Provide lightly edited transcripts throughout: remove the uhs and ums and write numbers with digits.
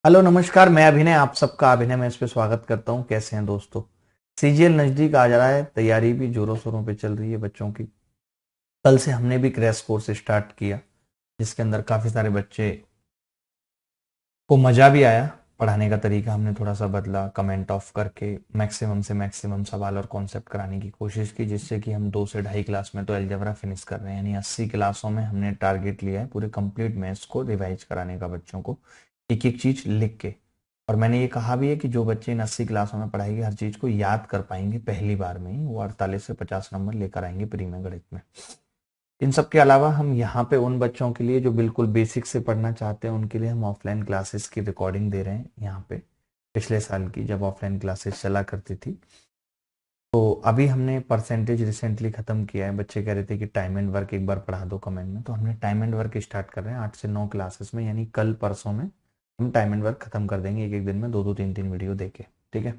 Hello नमस्कार। मैं अभिनय, आप सबका अभिनय में इस पे स्वागत करता हूँ। कैसे हैं दोस्तों? सीजीएल नजदीक आ जा रहा है, तैयारी भी जोरों शोरों पे चल रही है बच्चों की। कल से हमने भी क्रैश कोर्स स्टार्ट किया, जिसके अंदर काफी सारे बच्चे को मजा भी आया। पढ़ाने का तरीका हमने थोड़ा सा बदला, कमेंट ऑफ करके मैक्सिमम से मैक्सिमम सवाल और कॉन्सेप्ट कराने की कोशिश की, जिससे कि हम 2 से ढाई क्लास में तो अलजेब्रा फिनिश कर रहे हैं। यानी 80 क्लासों में हमने टारगेट लिया है पूरे कंप्लीट मैथ्स को रिवाइज कराने का बच्चों को, एक एक चीज लिख के। और मैंने ये कहा भी है कि जो बच्चे इन 80 क्लासों में पढ़ाएंगे हर चीज को याद कर पाएंगे पहली बार में ही, वो 48 से 50 नंबर लेकर आएंगे प्री में गणित में। इन सब के अलावा हम यहाँ पे उन बच्चों के लिए जो बिल्कुल बेसिक से पढ़ना चाहते हैं, उनके लिए हम ऑफलाइन क्लासेस की रिकॉर्डिंग दे रहे हैं यहाँ पे। पिछले साल की जब ऑफलाइन क्लासेस चला करती थी, तो अभी हमने परसेंटेज रिसेंटली खत्म किया है। बच्चे कह रहे थे कि टाइम एंड वर्क एक बार पढ़ा दो कमेंट में, तो हमने टाइम एंड वर्क स्टार्ट कर रहे हैं 8 से 9 क्लासेस में। यानी कल परसों में हम टाइम एंड वर्क खत्म कर देंगे, एक एक दिन में 2 2 3 3 वीडियो देके। ठीक है,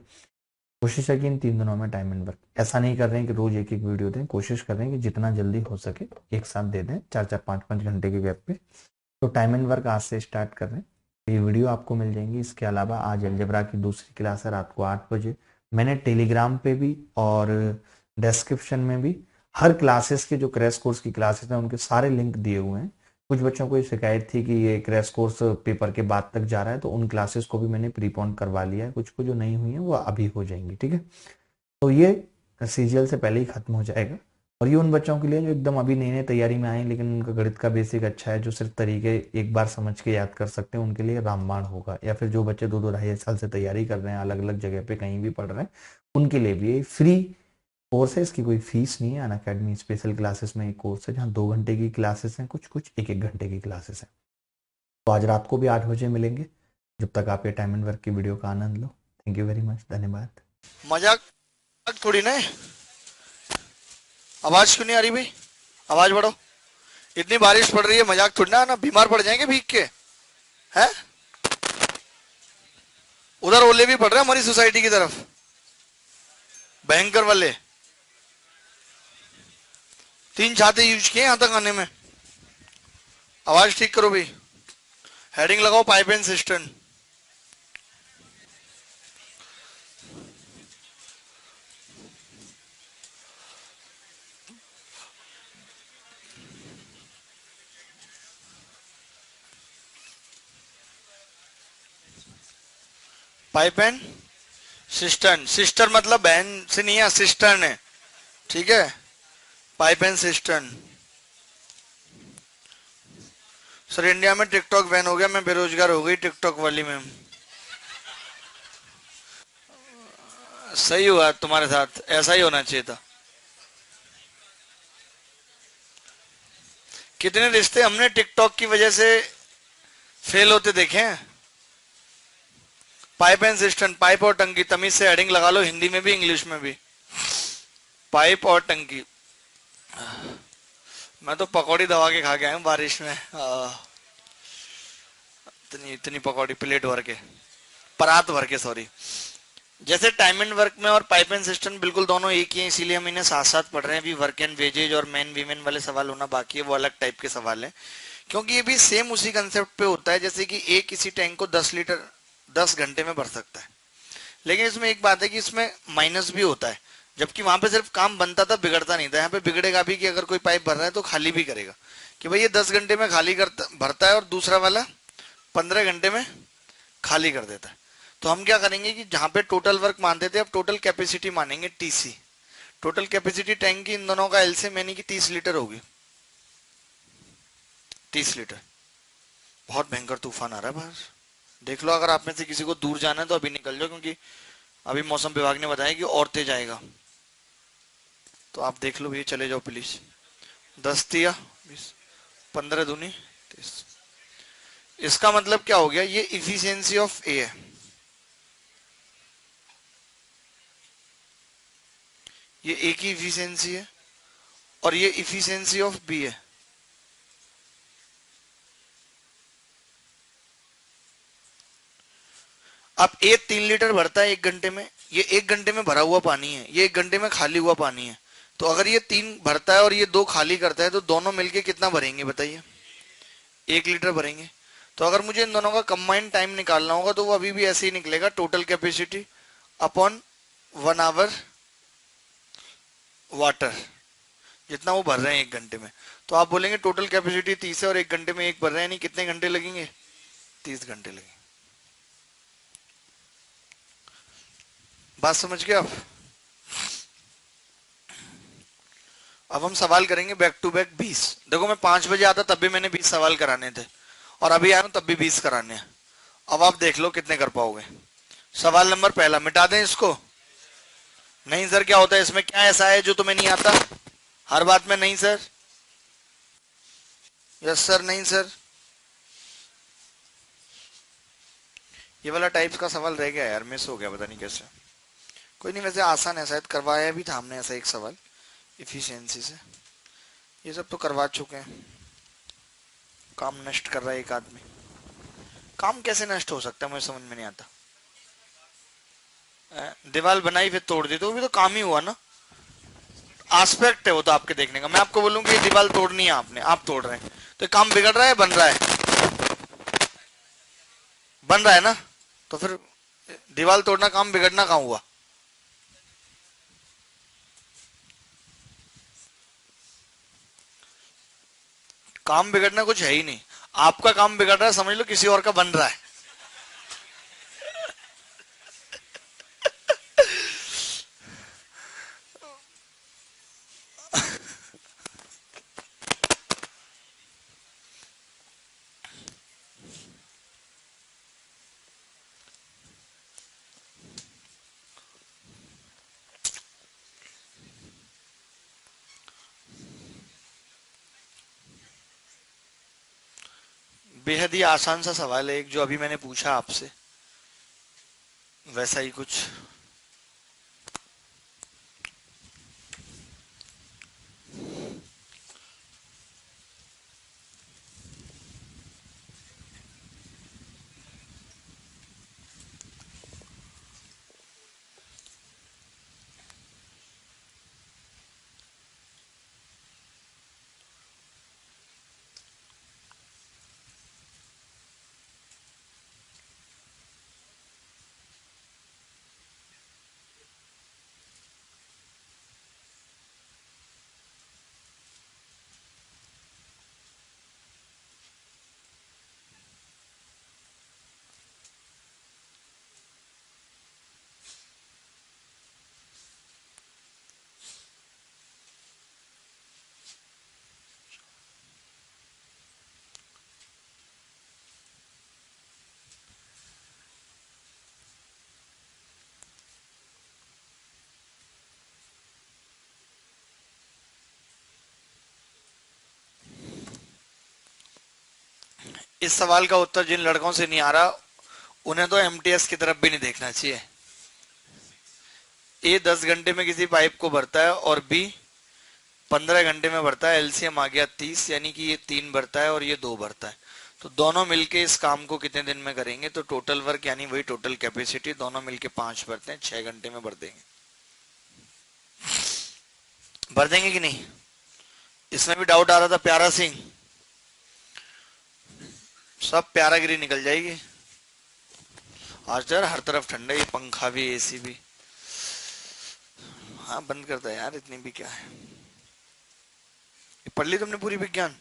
कोशिश है कि इन 3 दिनों में टाइम एंड वर्क ऐसा नहीं कर रहे हैं कि रोज एक एक वीडियो दें, कोशिश कर रहे हैं कि जितना जल्दी हो सके एक साथ दे दें, 4 4 5 5 घंटे के गैप पे। तो टाइम एंड वर्क आज से स्टार्ट कर रहे हैं, ये वीडियो आपको मिल जाएंगी। इसके अलावा आज अलजेब्रा की दूसरी क्लास है रात को 8 बजे। मैंने टेलीग्राम पे भी और डिस्क्रिप्शन में भी हर क्लासेस के जो क्रैश कोर्स की क्लासेस हैं उनके सारे लिंक दिए हुए हैं। कुछ बच्चों को ये शिकायत थी कि ये क्रैश कोर्स पेपर के बाद तक जा रहा है, तो उन क्लासेस को भी मैंने प्रीपोन करवा लिया है। कुछ को जो नहीं हुई है वो अभी हो जाएंगी। ठीक है, तो ये सीजीएल से पहले ही खत्म हो जाएगा। और ये उन बच्चों के लिए जो एकदम अभी नई नई तैयारी में आए हैं, लेकिन उनका गणित का बेसिक अच्छा है, जो सिर्फ तरीके एक बार समझ के याद कर सकते हैं, उनके लिए रामबाण होगा। या फिर जो बच्चे 2 2 ढाई साल से तैयारी कर रहे हैं, अलग अलग जगह पे कहीं भी पढ़ रहे हैं, उनके लिए भी ये फ्री कोर्स है। इसकी कोई फीस नहीं है। अनअकैडमी स्पेशल क्लासेस में एक कोर्स है जहाँ 2 घंटे की क्लासेस हैं, कुछ कुछ एक एक घंटे की क्लासेस हैं। तो आज रात को भी 8 बजे मिलेंगे। जब तक आप ये टाइम एंड वर्क की वीडियो का आनंद लो। थैंक यू वेरी मच, धन्यवाद। मजाक थोड़ी ना है। आवाज क्यों नहीं आ रही भाई? आवाज बढ़ो। इतनी बारिश पड़ रही है, मजाक थोड़ी ना, बीमार पड़ जाएंगे भीग के। हैं? उधर ओले भी पड़ रहे हैं हमारी सोसाइटी की तरफ, भयंकर वाले। 3 छाते यूज किए यहां तक आने में। आवाज ठीक करो भाई। हेडिंग लगाओ pipe and system. Pipe and system. Sister मतलब बहन से नहीं है, सिस्टर्न है। ठीक है, pipe and system. Sir India में टिकटॉक बैन हो गया, मैं बेरोजगार हो गई टिकटॉक वाली मैम। सही हुआ तुम्हारे साथ, ऐसा ही होना चाहिए था। कितने रिश्ते हमने टिकटॉक की वजह से फेल होते देखे हैं। पाइप एंड सिस्टम, पाइप और टंकी, तमीज से हेडिंग लगा लो, हिंदी में भी इंग्लिश में भी। पाइप और टंकी। मैं तो पकौड़ी दबा के खा के आया हूँ बारिश में। इतनी इतनी पकौड़ी, प्लेट भर के, परात भर के, सॉरी। जैसे टाइम एंड वर्क में और पाइप एंड सिस्टम बिल्कुल दोनों एक ही है, इसीलिए हम इन्हें साथ साथ पढ़ रहे हैं। अभी वर्क एंड वेजेज और मैन वीमेन वाले सवाल होना बाकी है, वो अलग टाइप के सवाल है। क्योंकि ये भी सेम उसी कंसेप्ट पे होता है, जैसे कि एक किसी टैंक को 10 लीटर 10 घंटे में भर सकता है। लेकिन इसमें एक बात है कि इसमें माइनस भी होता है। जबकि वहां पे सिर्फ काम बनता था, बिगड़ता नहीं था। यहाँ पे बिगड़ेगा भी कि अगर कोई पाइप भर रहा है तो खाली भी करेगा, कि भाई ये 10 घंटे में खाली करता भरता है और दूसरा वाला 15 घंटे में खाली कर देता है। तो हम क्या करेंगे कि जहां पे टोटल वर्क मानते थे, अब टोटल कैपेसिटी मानेंगे, टीसी। टोटल कैपेसिटी टैंक की इन दोनों का एलसीएम यानी कि 30 लीटर होगी। 30 लीटर। बहुत भयंकर तूफान आ रहा है बाहर, देख लो। अगर आप में से किसी को दूर जाना है तो अभी निकल जाओ, क्योंकि अभी मौसम विभाग ने बताया कि और तेज आएगा। तो आप देख लो भैया, चले जाओ प्लीज। 10 तिया 20, 15 दूनी 30। इसका मतलब क्या हो गया? ये इफिशियंसी ऑफ ए है, ये ए की इफिशियंसी है, और ये इफिशियंसी ऑफ बी है। अब ए 3 लीटर भरता है 1 घंटे में, ये 1 घंटे में भरा हुआ पानी है, ये 1 घंटे में खाली हुआ पानी है। तो अगर ये 3 भरता है और ये 2 खाली करता है, तो दोनों मिलके कितना भरेंगे बताइए? 1 लीटर भरेंगे। तो अगर मुझे इन दोनों का कंबाइंड टाइम निकालना होगा तो वो अभी भी ऐसे ही निकलेगा, total capacity upon 1 hour water, जितना वो भर रहे हैं 1 घंटे में। तो आप बोलेंगे टोटल कैपेसिटी 30 है और 1 घंटे में 1 भर रहे हैं, नहीं कितने घंटे लगेंगे? 30 घंटे लगेंगे। बात समझ गए आप? अब हम सवाल करेंगे बैक टू बैक 20। देखो मैं 5 बजे आता तब भी मैंने 20 सवाल कराने थे, और अभी आया हूं तब भी 20 कराने हैं। अब आप देख लो कितने कर पाओगे। सवाल नंबर पहला, मिटा दें इसको? नहीं सर, क्या होता है इसमें, क्या ऐसा है जो तुम्हें नहीं आता? हर बात में नहीं सर, यस सर, नहीं सर। ये वाला टाइप्स का सवाल रह गया यार, मिस हो गया, पता नहीं कैसे। कोई नहीं, वैसे आसान है, शायद करवाया भी था हमने ऐसा एक सवाल इफिशियंसी से। ये सब तो करवा चुके हैं। काम नष्ट कर रहा है एक आदमी। काम कैसे नष्ट हो सकता है, मुझे समझ में नहीं आता। दीवार बनाई फिर तोड़ दी, तो वो भी तो काम ही हुआ ना। आस्पेक्ट है वो तो आपके देखने का। मैं आपको बोलूं कि ये दीवार तोड़नी है आपने, आप तोड़ रहे हैं, तो काम बिगड़ रहा है, बन रहा है? बन रहा है ना। तो फिर दीवार तोड़ना काम बिगड़ना कहाँ हुआ? काम बिगड़ना कुछ है ही नहीं। आपका काम बिगड़ रहा है, समझ लो किसी और का बन रहा है। बेहद ही आसान सा सवाल है एक, जो अभी मैंने पूछा आपसे, वैसा ही कुछ। इस सवाल का उत्तर जिन लड़कों से नहीं आ रहा, उन्हें तो एमटीएस की तरफ भी नहीं देखना चाहिए। ए 10 घंटे में किसी पाइप को भरता है और बी 15 घंटे में भरता है। एलसीएम आ गया 30, यानी कि ये 3 भरता है और ये 2 भरता है। तो दोनों मिलके इस काम को कितने दिन में करेंगे? तो टोटल वर्क यानी वही टोटल कैपेसिटी, दोनों मिलके 5 भरते हैं, 6 घंटे में भर देंगे। भर देंगे कि नहीं? इसमें भी डाउट आ रहा था प्यारा सिंह, सब प्यारागिरी निकल जाएगी। आज तो यार हर तरफ ठंडा, ये पंखा भी, एसी भी। हाँ बंद करता है यार, इतनी भी क्या है। ये पढ़ ली तुमने पूरी विज्ञान?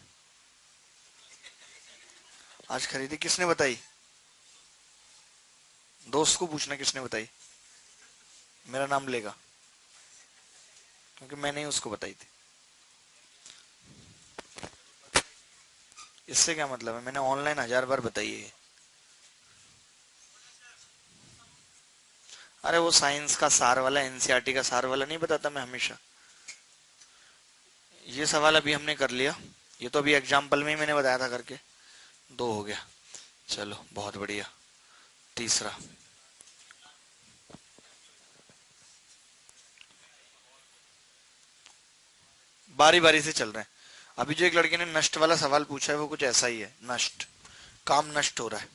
आज खरीदी किसने बताई? दोस्त को पूछना किसने बताई, मेरा नाम लेगा, क्योंकि मैंने ही उसको बताई थी। इससे क्या मतलब है, मैंने ऑनलाइन 1000 बार बताई है। अरे वो साइंस का सार वाला, एनसीईआरटी का सार वाला नहीं बताता मैं हमेशा। ये सवाल अभी हमने कर लिया, ये तो अभी एग्जाम्पल में ही मैंने बताया था करके। 2 हो गया, चलो बहुत बढ़िया। तीसरा, बारी बारी से चल रहे हैं। अभी जो एक लड़के ने नष्ट वाला सवाल पूछा है वो कुछ ऐसा ही है, नष्ट, काम नष्ट हो रहा है।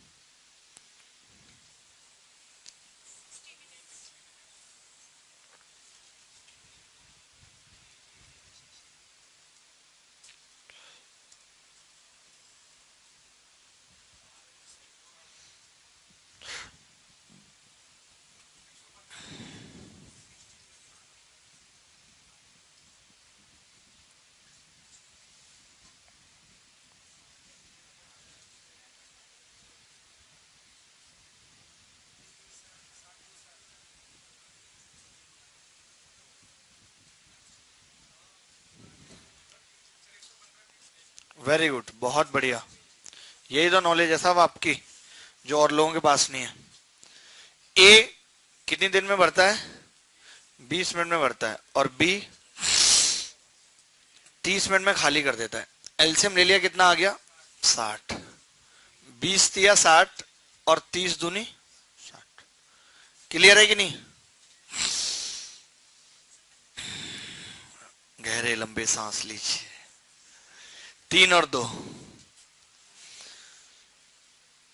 वेरी गुड, बहुत बढ़िया। यही तो नॉलेज है साहब आपकी, जो और लोगों के पास नहीं है। ए कितनी देर में बढ़ता है? 20 मिनट में बढ़ता है। और बी 30 मिनट में खाली कर देता है। एलसीएम ले लिया, कितना आ गया? 60। 20 या 60 और 30 दूनी 60। क्लियर है कि नहीं? गहरे लंबे सांस लीजिए। 3 और 2।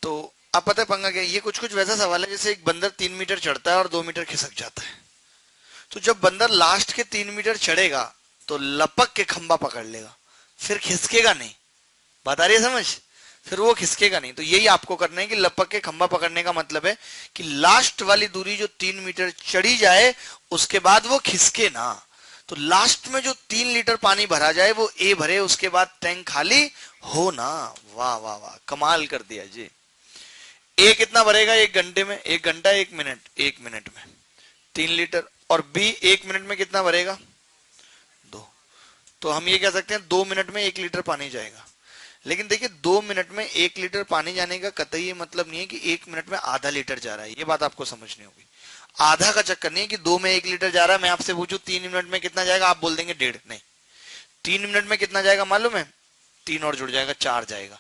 तो अब पता है पंगा क्या है? ये कुछ कुछ वैसा सवाल है जैसे एक बंदर 3 मीटर चढ़ता है और 2 मीटर खिसक जाता है। तो जब बंदर लास्ट के 3 मीटर चढ़ेगा तो लपक के खंबा पकड़ लेगा, फिर खिसकेगा नहीं। बात आ रही है समझ? फिर वो खिसकेगा नहीं। तो यही आपको करना है कि लपक के खंबा पकड़ने का मतलब है कि लास्ट वाली दूरी जो 3 मीटर चढ़ी जाए उसके बाद वो खिसके ना। तो लास्ट में जो 3 लीटर पानी भरा जाए वो ए भरे, उसके बाद टैंक खाली हो ना। वाह वाह वाह, कमाल कर दिया जी। ए कितना भरेगा 1 घंटे में? 1 घंटा 1 मिनट, 1 मिनट में 3 लीटर। और बी 1 मिनट में कितना भरेगा? 2। तो हम ये कह सकते हैं 2 मिनट में 1 लीटर पानी जाएगा। लेकिन देखिए 2 मिनट में 1 लीटर पानी जाने का कतई ये मतलब नहीं है कि 1 मिनट में आधा लीटर जा रहा है। ये बात आपको समझनी होगी। आधा का चक्कर नहीं है कि 2 में 1 लीटर जा रहा है। मैं आपसे पूछूं 3 मिनट में कितना जाएगा, आप बोल देंगे 1.5। नहीं, 3 मिनट में कितना जाएगा मालूम है? 3 और जुड़ जाएगा, 4 जाएगा।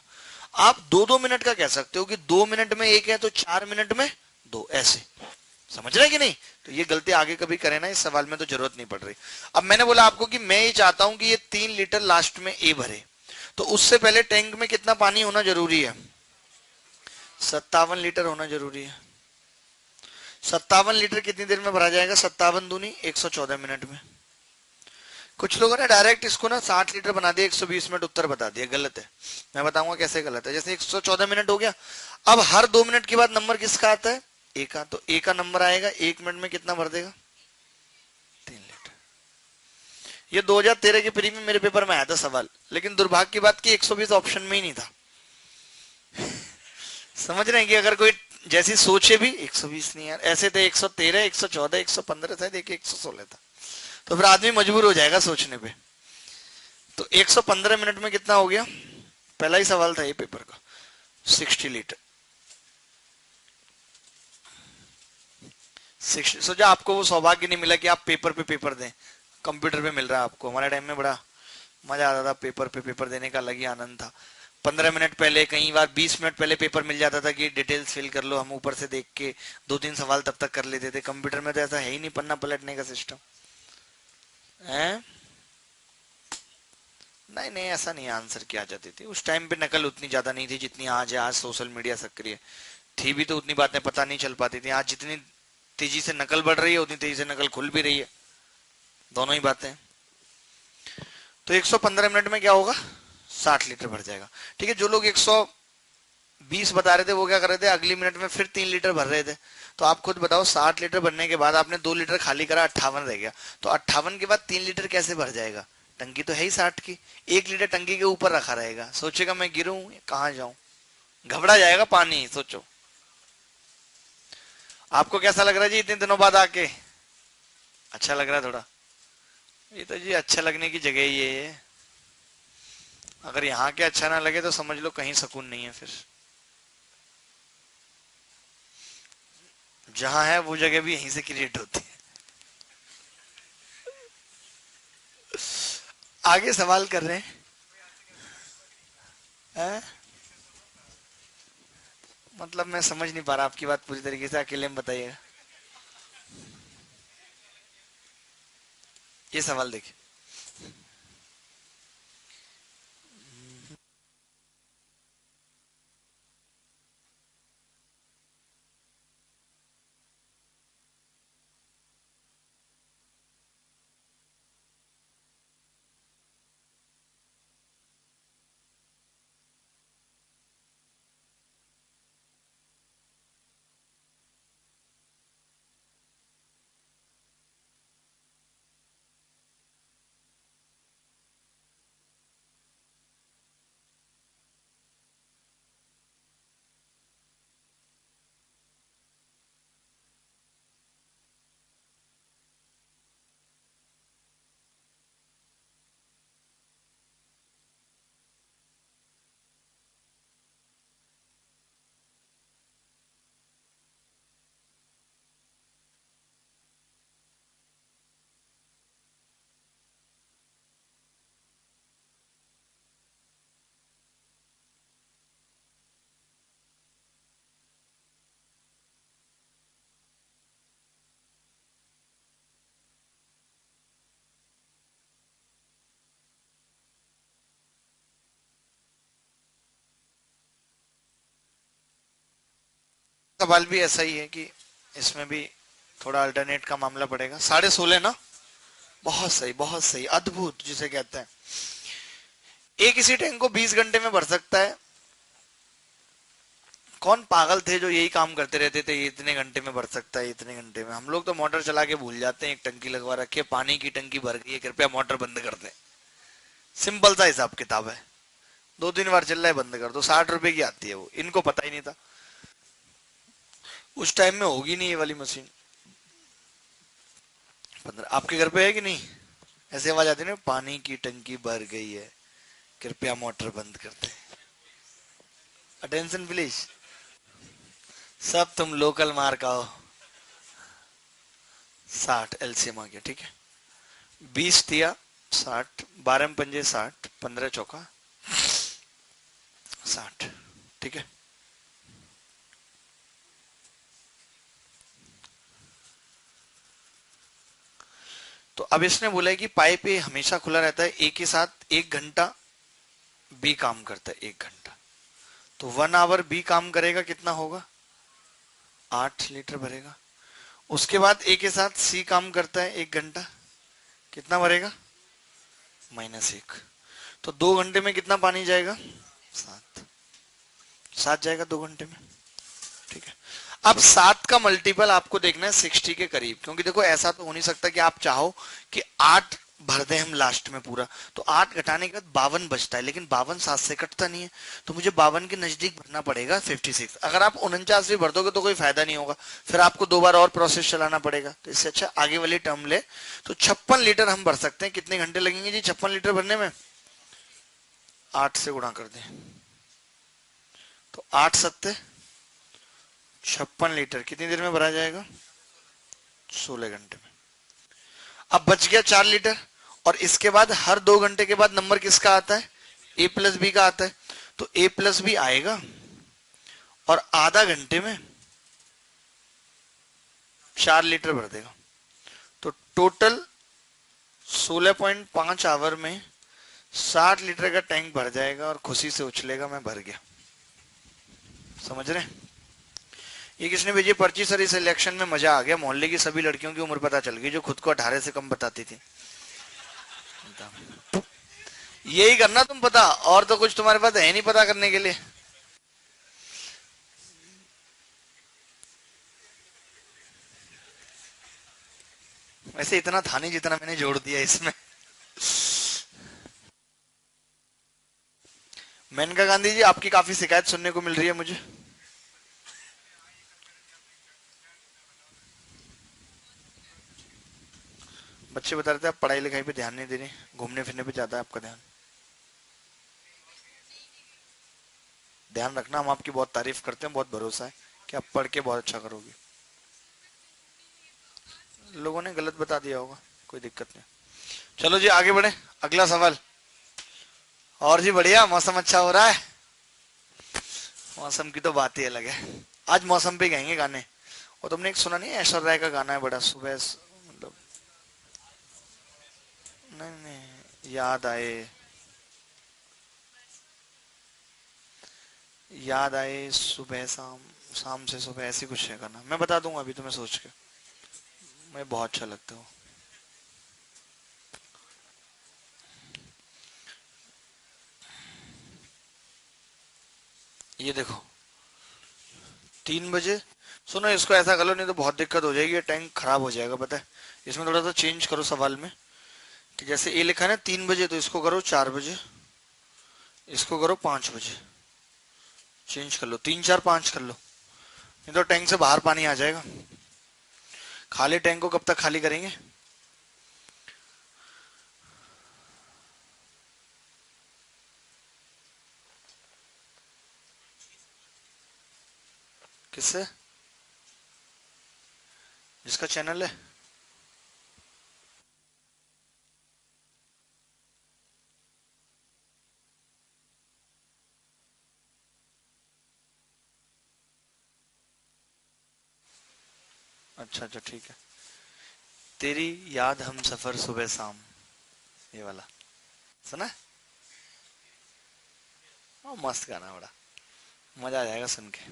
आप 2-2 मिनट का कह सकते हो कि 2 मिनट में 1 है तो 4 मिनट में 2, ऐसे। समझ रहे हैं कि नहीं? तो ये गलती आगे कभी करें ना, इस सवाल में तो जरूरत नहीं पड़ रही। अब मैंने बोला आपको कि मैं ये चाहता हूं कि ये 3 लीटर लास्ट में ए भरे, तो उससे पहले टैंक में कितना पानी होना जरूरी है? 57 लीटर होना जरूरी है। 57 लीटर कितनी देर में भरा जाएगा? 57 दूनी 114 मिनट में। कुछ लोगों ने डायरेक्ट इसको ना 60 लीटर बना दिया, 120 मिनट उत्तर बता दिया। गलत है। मैं बताऊंगा कैसे गलत है। जैसे 114 मिनट हो गया, अब हर 2 मिनट के बाद नंबर किसका आता है? ए का। तो ए का नंबर आएगा, 1 मिनट में कितना भर देगा? 3 लीटर। ये 2013 के प्री में मेरे पेपर में आया था सवाल, लेकिन दुर्भाग्य की बात की 120 ऑप्शन में ही नहीं था। समझ रहे हैं कि अगर कोई जैसी सोचे भी 120 नहीं यार, ऐसे थे 113, 114, 115 था, देखिए 116 था। तो फिर आदमी मजबूर हो जाएगा सोचने पे। तो 115 मिनट में कितना हो गया? पहला ही सवाल था ये पेपर का। 60 लीटर। 60। सोचा आपको वो सौभाग्य नहीं मिला कि आप पेपर पे पेपर दें, कंप्यूटर पे मिल रहा है आपको। हमारे टाइम में बड़ा मजा आता था, पेपर पे पेपर देने का अलग ही आनंद था। 15 मिनट पहले, कई बार 20 मिनट पहले पेपर मिल जाता था कि डिटेल्स फिल कर लो। हम ऊपर से देख के 2-3 सवाल तब तक कर लेते थे। कंप्यूटर में तो ऐसा है ही नहीं, पन्ना पलटने का सिस्टम है। नहीं नहीं, ऐसा नहीं, आंसर की आ जाती थी। उस टाइम पे नकल उतनी ज्यादा नहीं थी जितनी आज है। आज सोशल मीडिया सक्रिय थी भी तो उतनी बातें पता नहीं चल पाती थी। आज जितनी तेजी से नकल बढ़ रही है उतनी तेजी से नकल खुल भी रही है। दोनों ही बातें। तो 115 मिनट में क्या होगा? 60 लीटर भर जाएगा। ठीक है, जो लोग 120 बता रहे थे वो क्या कर रहे थे? अगली मिनट में फिर 3 लीटर भर रहे थे। तो आप खुद बताओ, 60 लीटर भरने के बाद आपने 2 लीटर खाली करा, 58 रह गया। तो 58 के बाद 3 लीटर कैसे भर जाएगा? टंकी तो है ही 60 की। 1 लीटर टंकी के ऊपर रखा रहेगा। सोचेगा मैं गिरूं कहां जाऊं, घबरा जाएगा पानी। सोचो आपको कैसा लग रहा है जी इतने दिनों बाद आके? अच्छा लग रहा है थोड़ा? ये तो जी अच्छा लगने की जगह ही है ये। अगर यहाँ के अच्छा ना लगे तो समझ लो कहीं सुकून नहीं है फिर। जहां है वो जगह भी यहीं से क्रिएट होती है। आगे सवाल कर रहे हैं? मतलब मैं समझ नहीं पा रहा आपकी बात पूरी तरीके से, अकेले में बताइएगा। ये सवाल देखिए। सवाल भी ऐसा ही है कि इसमें भी थोड़ा अल्टरनेट का मामला पड़ेगा। 16.5 ना, बहुत सही, अद्भुत जिसे कहते हैं। एक इसी टैंक को 20 घंटे में भर सकता है। कौन पागल थे जो यही काम करते रहते थे, ये इतने घंटे में भर सकता है, इतने घंटे में। हम लोग तो मोटर चला के भूल जाते हैं, एक टंकी लगवा रखी है, पानी की टंकी भर गई है, कृपया मोटर बंद कर दे। सिंपल सा हिसाब किताब है, 2-3 बार चल रहा है, बंद कर दो। 60 रुपए की आती है वो, इनको पता ही नहीं था। उस टाइम में होगी नहीं ये वाली मशीन। 15 आपके घर पे है कि नहीं? ऐसे आवाज आती है ना, पानी की टंकी भर गई है, कृपया मोटर बंद कर दे। Attention please. सब तुम लोकल मार का हो। 60 एलसीएम आ गया, ठीक है। 20 दिया 60, 12 पंजे 60, 15 चौका 60, ठीक है। तो अब इसने बोला है कि पाइप ए हमेशा खुला रहता है, ए के साथ 1 घंटा बी काम करता है, 1 घंटा। तो 1 आवर बी काम करेगा, कितना होगा? 8 लीटर भरेगा। उसके बाद ए के साथ सी काम करता है 1 घंटा, कितना भरेगा? -1। तो 2 घंटे में कितना पानी जाएगा? 7। 7 जाएगा 2 घंटे में, ठीक है। अब 7 का मल्टीपल आपको देखना है 60 के करीब, क्योंकि देखो ऐसा तो हो नहीं सकता कि आप चाहो कि 8 भर दें हम लास्ट में पूरा। तो 8 घटाने के बाद 52 बचता है, लेकिन 52 7 से कटता नहीं है, तो मुझे 52 के नजदीक भरना पड़ेगा 56। अगर आप 49 भी भर दोगे तो कोई फायदा नहीं होगा, फिर आपको 2 बार और प्रोसेस चलाना पड़ेगा। तो इससे अच्छा आगे वाली टर्म ले। तो 56 लीटर हम भर सकते हैं। कितने घंटे लगेंगे जी 56 लीटर भरने में? 8 से गुणा कर दें, तो 8 सत्ते 56 लीटर कितनी देर में भरा जाएगा? 16 घंटे में। अब बच गया 4 लीटर। और इसके बाद हर 2 घंटे के बाद नंबर किसका आता है? ए प्लस बी का आता है। तो ए प्लस बी आएगा और आधा घंटे में 4 लीटर भर देगा। तो टोटल 16.5 आवर में 60 लीटर का टैंक भर जाएगा और खुशी से उछलेगा, मैं भर गया। समझ रहे हैं? ये किसने भेजी पर्ची? सर इस इलेक्शन में मजा आ गया, मोहल्ले की सभी लड़कियों की उम्र पता चल गई जो खुद को 18 से कम बताती थी। यही करना तुम पता, और तो कुछ तुम्हारे पास है नहीं पता करने के लिए। वैसे इतना था नहीं जितना मैंने जोड़ दिया इसमें। मेनका गांधी जी, आपकी काफी शिकायत सुनने को मिल रही है मुझे। बच्चे बता रहे थे आप पढ़ाई लिखाई पे ध्यान नहीं दे रहे, घूमने फिरने पे ज्यादा है आपका ध्यान। ध्यान रखना, हम आपकी बहुत तारीफ करते हैं, बहुत भरोसा है कि आप पढ़ के बहुत अच्छा करोगे। लोगों ने गलत बता दिया होगा, कोई दिक्कत नहीं। चलो जी आगे बढ़े, अगला सवाल। और जी बढ़िया, मौसम अच्छा हो रहा है। मौसम की तो बात ही अलग है। आज मौसम पे गाएंगे गाने। और तुमने एक सुना नहीं है, ऐश्वर्या राय का गाना है बड़ा, सुबह मतलब, नहीं नहीं, याद आए, याद आए सुबह शाम, शाम से सुबह, ऐसी कुछ है गाना। मैं बता दूंगा अभी तुम्हें सोच के, मुझे बहुत अच्छा लगता है। ये देखो 3 बजे, सुनो इसको ऐसा कर लो, नहीं तो बहुत दिक्कत हो जाएगी, टैंक खराब हो जाएगा पता है। इसमें थोड़ा सा चेंज करो सवाल में, कि जैसे ये लिखा है ना 3 बजे, तो इसको करो 4 बजे, इसको करो 5 बजे। चेंज कर लो, 3 4 5 कर लो, नहीं तो टैंक से बाहर पानी आ जाएगा। खाली टैंक को कब तक खाली करेंगे? किससे? जिसका चैनल है। अच्छा अच्छा ठीक है। तेरी याद हम सफर सुबह शाम, ये वाला सुना है? मस्त गाना, बड़ा मजा आ जाएगा सुन के।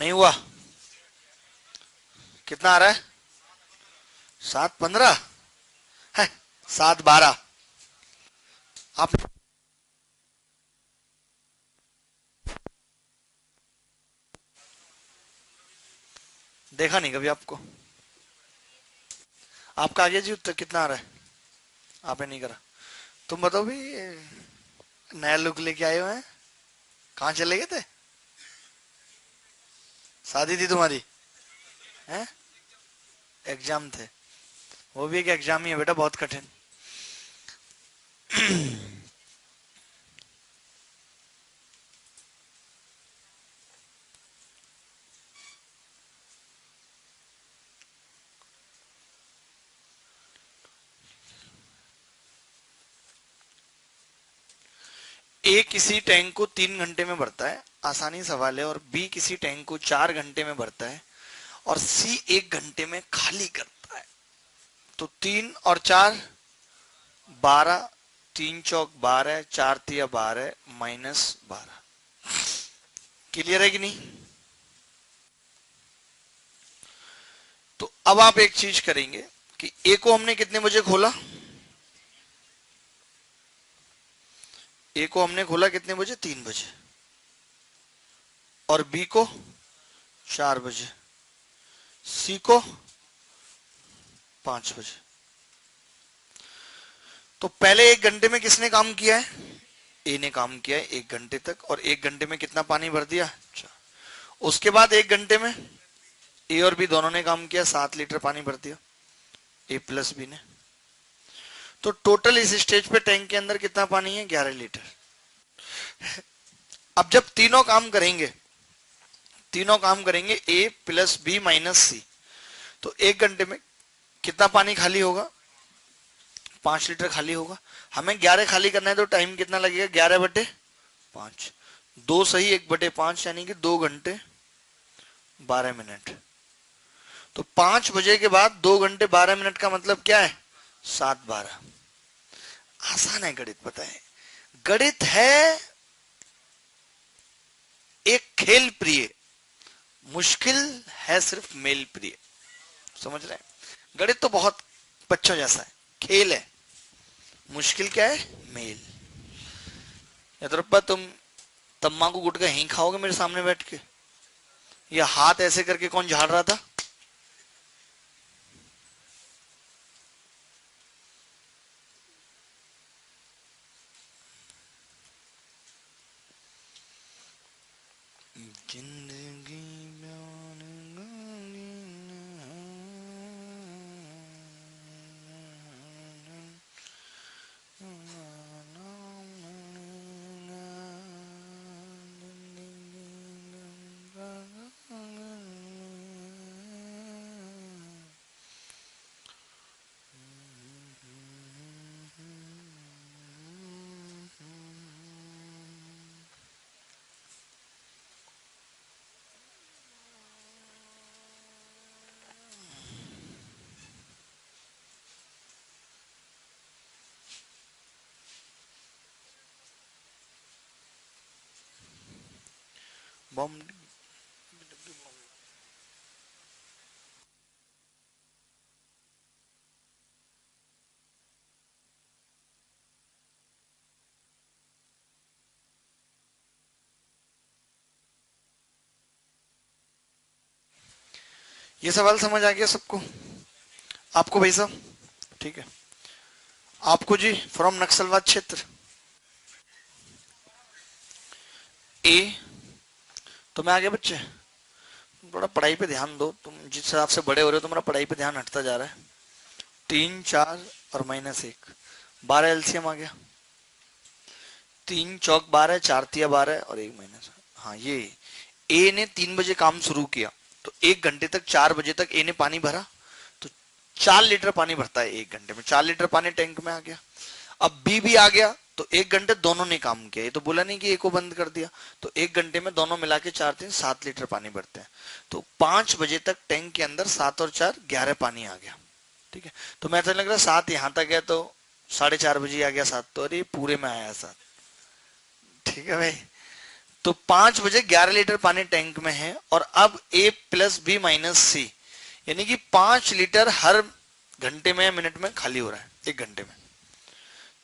नहीं हुआ? कितना आ रहा है? 7:15 है? 7:12? आप देखा नहीं कभी आपको? आपका आ गया जी उत्तर, कितना आ रहा है? आपने नहीं करा। तुम बताओ भी, नया लुक लेके आए हो हैं? कहाँ चले गए थे? शादी थी तुम्हारी? हैं? एग्जाम थे? वो भी एक एग्जाम ही है बेटा, बहुत कठिन। ए किसी टैंक को 3 घंटे में भरता है, आसानी सवाल है, और बी किसी टैंक को 4 घंटे में भरता है, और सी 1 घंटे में खाली करता है। तो 3 और 4 12, 3 चौक 12, 4 तिया 12, -12। क्लियर है कि नहीं? तो अब आप एक चीज करेंगे कि ए को हमने कितने बजे खोला? ए को हमने खोला कितने बजे? 3 बजे। और बी को 4 बजे। सी को 5 बजे। तो पहले 1 घंटे में किसने काम किया है? ए ने काम किया है 1 घंटे तक, और 1 घंटे में कितना पानी भर दिया? 4। उसके बाद 1 घंटे में ए और बी दोनों ने काम किया, 7 लीटर पानी भर दिया, ए प्लस बी ने। तो टोटल इस स्टेज पे टैंक के अंदर कितना पानी है? 11 लीटर। अब जब तीनों काम करेंगे ए प्लस बी माइनस सी, तो 1 घंटे में कितना पानी खाली होगा? 5 लीटर खाली होगा। हमें 11 खाली करना है, तो टाइम कितना लगेगा? 11/5। 2 सही 1/5, यानी कि 2 घंटे 12 मिनट। तो 5 बजे के बाद 2 घंटे 12 मिनट का मतलब क्या है? 7:12। आसान है गणित, पता है? गणित है एक खेल प्रिय, मुश्किल है सिर्फ मेल प्रिय। समझ रहे हैं? गणित तो बहुत बच्चों जैसा है, खेल है। मुश्किल क्या है? मेल। यद्रपा तुम तम्बाकू गुटखा यहीं खाओगे मेरे सामने बैठ के? या हाथ ऐसे करके कौन झाड़ रहा था? जिंदगी बम। ये सवाल समझ आ गया सबको? आपको भाई साहब? ठीक है। आपको जी फ्रॉम नक्सलवाद क्षेत्र ए। तो मैं आगे बच्चे, थोड़ा पढ़ाई पे ध्यान दो। तुम जिस हिसाब से बड़े हो रहे हो तुम्हारा पढ़ाई पे ध्यान हटता जा रहा है। 3 4 और -1, 12 एलसीएम आ गया। 3 चौक 12, 4 तिया 12 और 1 - हाँ ये ए ने 3 बजे काम शुरू किया, तो 1 घंटे तक 4 बजे तक ए ने पानी भरा, तो 4 लीटर पानी भरता है 1 घंटे में। 4 लीटर पानी टैंक में आ गया। अब बी भी आ गया, तो 1 घंटे दोनों ने काम किया। ये तो बोला नहीं कि ए को बंद कर दिया। तो 1 घंटे में दोनों मिला के 4 3 7 लीटर पानी भरते हैं। तो 5 बजे तक टैंक के अंदर 7 और 4 11 पानी आ गया। ठीक है। तो मैं तो लग रहा 7 यहां तक है, तो 4:30 बजे आ गया 7, तो अरे पूरे में आया 7। ठीक है भाई। तो 5 बजे 11 लीटर पानी टैंक में है और अब A प्लस बी माइनस सी, यानी कि 5 लीटर हर घंटे में या मिनट में खाली हो रहा है, 1 घंटे में।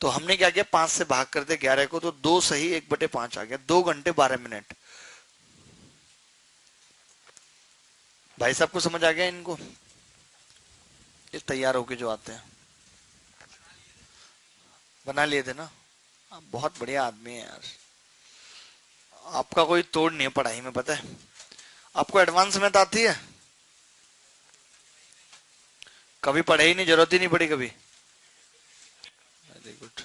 तो हमने क्या किया, 5 से भाग कर दे 11 को, तो 2 सही 1/5 आ गया, 2 घंटे 12 मिनट। भाई साहब को समझ आ गया इनको? ये तैयार होके जो आते हैं, बना लिए थे ना। आप बहुत बढ़िया आदमी है यार, आपका कोई तोड़ नहीं है पढ़ाई में, पता है आपको। एडवांस मैथ आती है? कभी पढ़े ही नहीं, जरूरत ही नहीं पड़ी कभी। वेरी गुड,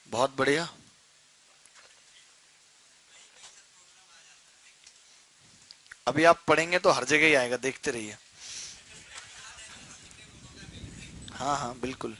बहुत बढ़िया। अभी आप पढ़ेंगे तो हर जगह ही आएगा, देखते रहिए। हाँ हाँ बिल्कुल।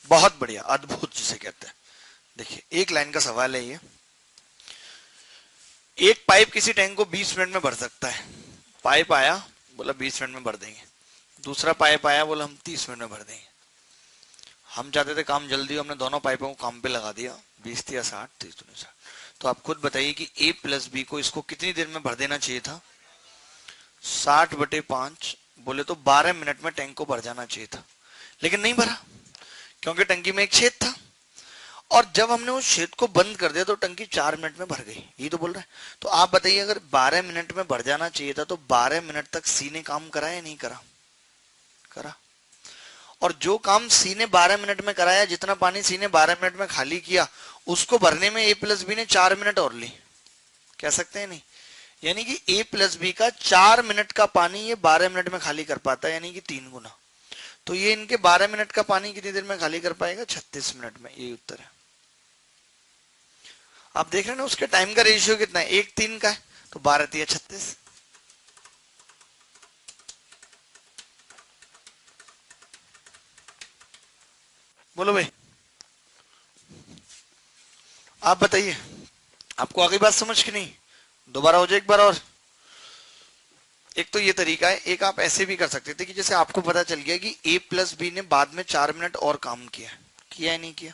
बहुत बढ़िया, अद्भुत जिसे कहते हैं। देखिए एक लाइन का सवाल है ये, एक पाइप किसी टैंक को 20 मिनट में भर सकता है। पाइप आया, बोला 20 मिनट में भर देंगे। दूसरा पाइप आया, बोला हम 30 मिनट में भर देंगे। हम चाहते थे काम जल्दी, हमने दोनों पाइपों को काम पे लगा दिया, 20 या 60, 30 60। तो आप खुद बताइए कि A प्लस बी को इसको कितनी देर में भर देना चाहिए था? 60/5, बोले तो 12 मिनट में टैंक को भर जाना चाहिए था, लेकिन नहीं भरा क्योंकि टंकी में एक छेद था। और जब हमने उस छेद को बंद कर दिया तो टंकी 4 मिनट में भर गई, ये तो बोल रहा है। तो आप बताइए, अगर 12 मिनट में भर जाना चाहिए था तो 12 मिनट तक सी ने काम करा या नहीं करा? करा। और जो काम सी ने 12 मिनट में कराया, जितना पानी सी ने 12 मिनट में खाली किया, उसको भरने में ए प्लस बी ने 4 मिनट और ली। कह सकते हैं नहीं? यानी कि ए प्लस बी का 4 मिनट का पानी ये 12 मिनट में खाली कर पाता है, यानी कि 3 गुना। तो ये इनके 12 मिनट का पानी कितनी देर में खाली कर पाएगा? 36 मिनट में। ये उत्तर है। आप देख रहे हैं ना उसके टाइम का रेशियो कितना है, 1:3 का है, तो 12 × 36। बोलो भाई, आप बताइए, आपको आगे बात समझ की नहीं? दोबारा हो जाए एक बार और। एक तो ये तरीका है, एक आप ऐसे भी कर सकते थे कि जैसे आपको पता चल गया कि ए प्लस बी ने बाद में 4 मिनट और काम किया, किया है नहीं किया,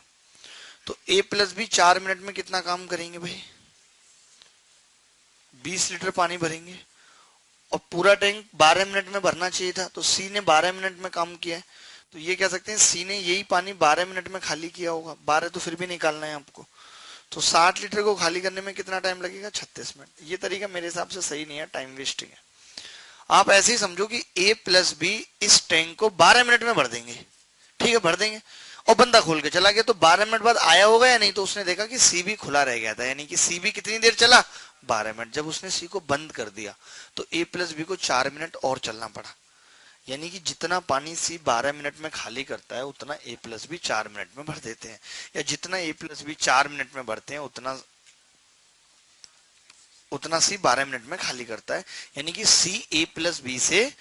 तो ए प्लस बी 4 मिनट में कितना काम करेंगे भाई? 20 लीटर पानी भरेंगे, और पूरा टैंक 12 मिनट में भरना चाहिए था, तो सी ने 12 मिनट में काम किया है। तो ये कह सकते हैं सी ने यही पानी 12 मिनट में खाली किया होगा। 12 तो फिर भी निकालना है आपको, तो 60 लीटर को खाली करने में कितना टाइम लगेगा? 36 मिनट। ये तरीका मेरे हिसाब से सही नहीं है, टाइम वेस्टिंग है। आप ऐसे ही समझो कि ए प्लस बी इस टैंक को 12 मिनट में भर देंगे, ठीक है, भर देंगे, और बंदा खोल के चला गया, तो 12 मिनट बाद आया होगा या नहीं? तो उसने देखा कि सी भी खुला रह गया था, यानी कि सी भी कितनी देर चला? 12 मिनट। जब उसने सी को बंद कर दिया तो ए प्लस बी को 4 मिनट और चलना पड़ा। यानी कि जितना पानी सी 12 मिनट में खाली करता है उतना ए प्लस भी 4 मिनट में भर देते हैं, या जितना ए प्लस भी 4 मिनट में भरते हैं उतना उतना सी 12 मिनट में खाली करता है। यानी कि सी ए प्लस बी से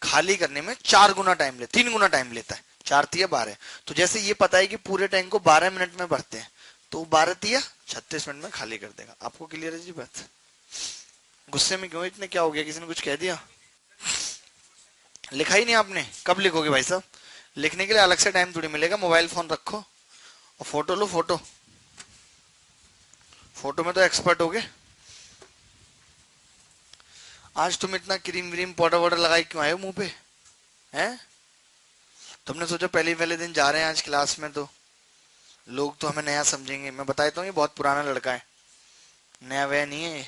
खाली करने में 4 गुना टाइम ले 3 गुना टाइम लेता है, 4 तिया 12। तो जैसे ये पता है कि पूरे टैंक को 12 मिनट में भरते हैं, तो 12 तिया 36 मिनट में खाली कर देगा। आपको क्लियर है जी बात? गुस्से में क्यों इतने, क्या हो गया, किसी ने कुछ कह दिया? लिखा ही नहीं आपने, कब लिखोगे भाई साहब? लिखने के लिए अलग से टाइम थोड़ी मिलेगा, मोबाइल फोन रखो और फोटो लो। फोटो फोटो में तो एक्सपर्ट हो गए। आज तुम इतना क्रीम व्रीम पाउडर वाउडर लगाए क्यों आए हो मुंह पे, हैं? तुमने सोचा पहले पहले दिन जा रहे हैं आज क्लास में, तो लोग तो हमें नया समझेंगे। मैं बताता हूँ ये बहुत पुराना लड़का है, नया वह नहीं है ये।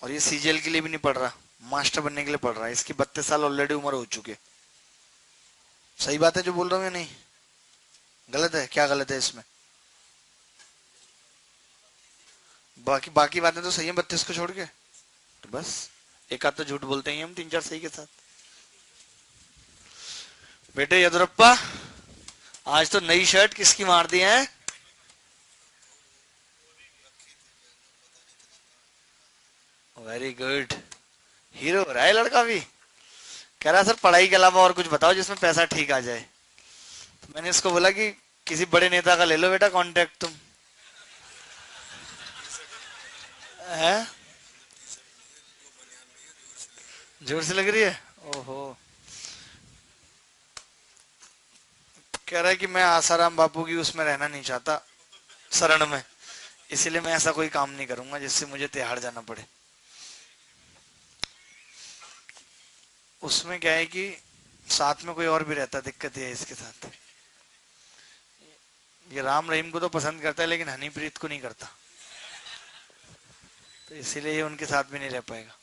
और ये सीजीएल के लिए भी नहीं पढ़ रहा, मास्टर बनने के लिए पढ़ रहा है। इसकी 32 साल ऑलरेडी उम्र हो चुके। सही बात है जो बोल रहा हूँ या नहीं? गलत है? क्या गलत है इसमें? बाकी बाकी बातें तो सही है 32 को छोड़ के। तो बस एक आध तो झूठ बोलते ही हम, 3 4 सही के साथ। बेटे यदुरप्पा, आज तो नई शर्ट किसकी मार दी है? वेरी गुड, हीरो हो रहा है लड़का भी। कह रहा सर पढ़ाई के अलावा और कुछ बताओ जिसमें पैसा ठीक आ जाए। तो मैंने इसको बोला कि किसी बड़े नेता का ले लो बेटा कांटेक्ट तुम। है? जोर से लग रही है? ओहो। कह रहा है कि मैं आसाराम बापू की उसमें रहना नहीं चाहता, शरण में, इसीलिए मैं ऐसा कोई काम नहीं करूंगा जिससे मुझे तिहाड़ जाना पड़े। उसमें क्या है कि साथ में कोई और भी रहता, दिक्कत ये है इसके साथ। ये राम रहीम को तो पसंद करता है लेकिन हनीप्रीत को नहीं करता, तो इसीलिए ये उनके साथ भी नहीं रह पाएगा।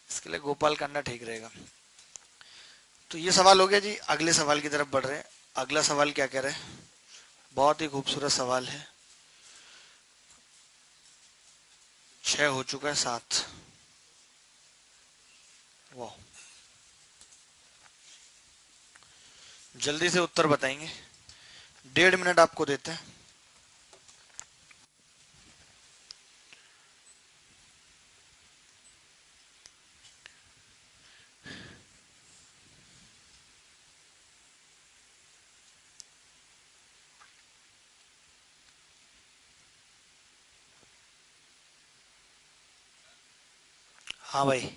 इसके लिए गोपाल कांडा ठीक रहेगा। तो ये सवाल हो गया जी। अगले सवाल की तरफ बढ़ रहे हैं। अगला सवाल क्या कह रहे हैं? बहुत ही खूबसूरत सवाल है। 6 हो चुका है, 7। वाह, जल्दी से उत्तर बताएंगे, 1.5 मिनट आपको देते हैं। हाँ भाई।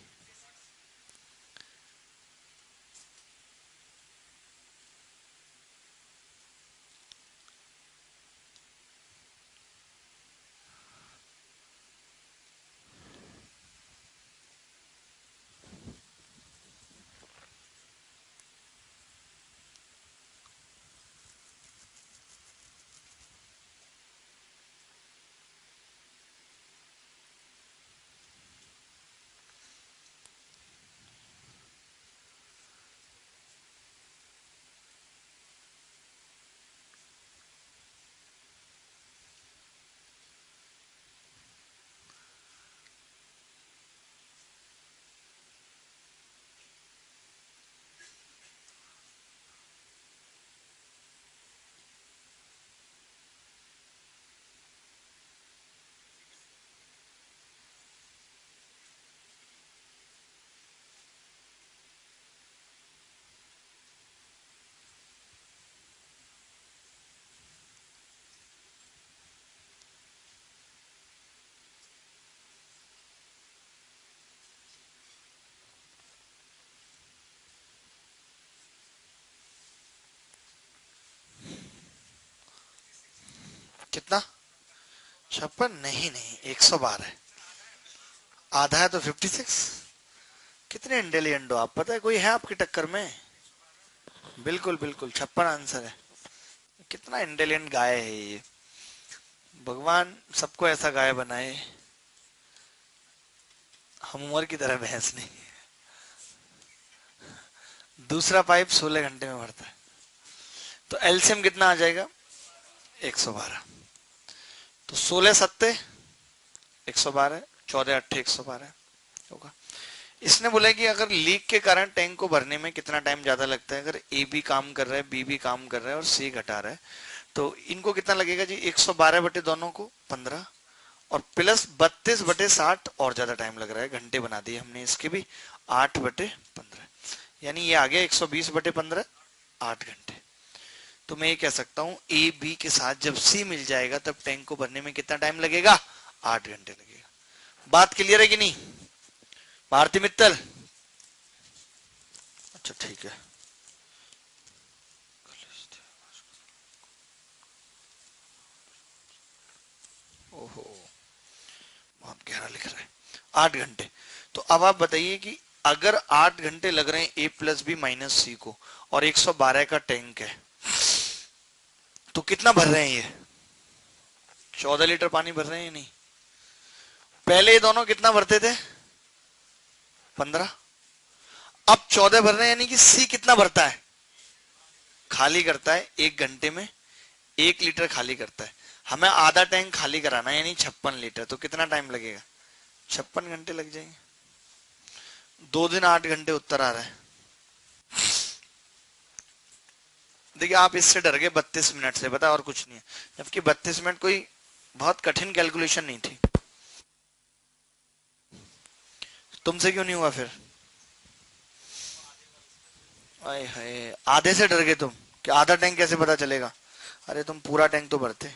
कितना? 56? नहीं नहीं, 112 है। आधा है तो 56। कितने इंटेलिजेंट हो आप, पता है कोई है आपकी टक्कर में? बिल्कुल बिल्कुल, 56 आंसर है। कितना इंटेलिजेंट गाय है ये। भगवान सबको ऐसा गाय बनाए, हम उमर की तरह भैंस नहीं। दूसरा पाइप 16 घंटे में भरता है। तो एलसीएम कितना आ जाएगा? 112। तो 16 सत्ते 112, 14 अट्ठे 112 होगा। इसने बोला है कि अगर लीक के कारण टैंक को भरने में कितना टाइम ज्यादा लगता है, अगर ए भी काम कर रहा है, बी भी काम कर रहा है और सी घटा रहा है, तो इनको कितना लगेगा जी? 112 बटे दोनों को 15 और प्लस 32/60 और ज्यादा टाइम लग रहा है, घंटे बना दिए हमने इसके भी 8/15, यानी ये आ गया 120/15, 8 घंटे। तो मैं ये कह सकता हूं ए बी के साथ जब सी मिल जाएगा तब टैंक को भरने में कितना टाइम लगेगा? 8 घंटे लगेगा। बात क्लियर है कि नहीं भारती मित्तल? अच्छा ठीक है। ओहो, बहुत गहरा लिख रहा है। 8 घंटे। तो अब आप बताइए कि अगर 8 घंटे लग रहे हैं ए प्लस बी माइनस सी को और 112 का टैंक है, तो कितना भर रहे हैं ये? 14 लीटर पानी भर रहे हैं नहीं? पहले ये दोनों कितना भरते थे? 15। अब 14 भर रहे हैं, यानी कि सी कितना भरता है? खाली करता है 1 घंटे में 1 लीटर खाली करता है। हमें आधा टैंक खाली कराना है, यानी 56 लीटर। तो कितना टाइम लगेगा? 56 घंटे लग जाएंगे। 2 दिन 8 घंटे उत्तर आ रहा है। देखिए आप इससे डर गए 32 मिनट से, बता और कुछ नहीं है, जबकि 32 मिनट कोई बहुत कठिन कैलकुलेशन नहीं थी। तुमसे क्यों नहीं हुआ फिर? आए हाय, आधे से डर गए तुम कि आधा टैंक कैसे पता चलेगा? अरे तुम पूरा टैंक तो भरते।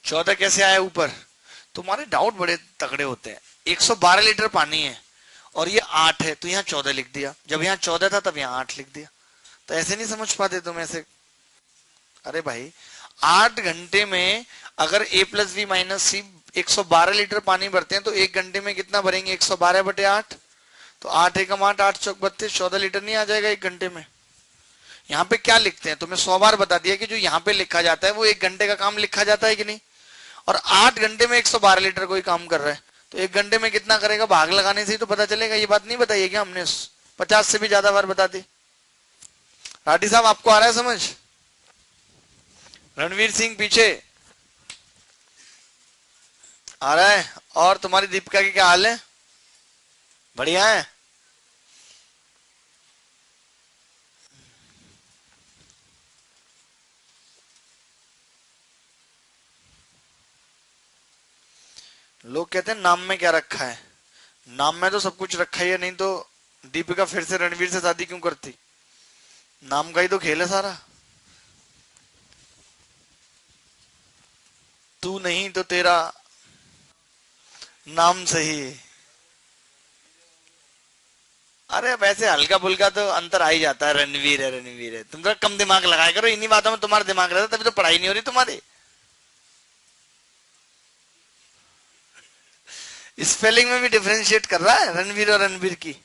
14 कैसे आया ऊपर? तुम्हारे डाउट बड़े तगड़े होते हैं। 112 लीटर पानी है और ये 8 है, तो यहाँ 14 लिख दिया। जब यहाँ 14 था तब यहाँ 8 लिख दिया। तो ऐसे नहीं समझ पाते तुम ऐसे? अरे भाई, 8 घंटे में अगर ए प्लस बी माइनस सी 112 लीटर पानी भरते हैं, तो 1 घंटे में कितना भरेंगे? 112/8। तो 8 एकम 8, 8 चौक 32, 14 लीटर नहीं आ जाएगा 1 घंटे में? यहाँ पे क्या लिखते हैं तुम्हें 100 बार बता दिया कि जो यहाँ पे लिखा जाता है वो 1 घंटे का काम लिखा जाता है कि नहीं? और 8 घंटे में 112 लीटर कोई काम कर रहा है, तो 1 घंटे में कितना करेगा? भाग लगाने से ही तो पता चलेगा। ये बात नहीं बताइए क्या हमने? 50 से भी ज्यादा बार बता दी। राठी साहब आपको आ रहा है समझ? रणवीर सिंह पीछे आ रहा है। और तुम्हारी दीपिका की क्या हाल है? बढ़िया है। लोग कहते हैं नाम में क्या रखा है। नाम में तो सब कुछ रखा ही है, नहीं तो दीपिका फिर से रणवीर से शादी क्यों करती? नाम का ही तो खेल है सारा। तू नहीं तो तेरा नाम सही। अरे वैसे हल्का फुल्का तो अंतर आ ही जाता है, रणवीर है रणवीर है। तुम तो कम दिमाग लगाया करो, इन्हीं बातों में तुम्हारा दिमाग रहता है, तभी तो पढ़ाई नहीं हो रही तुम्हारी। स्पेलिंग में भी डिफरेंशिएट कर रहा है रणवीर और रणवीर की।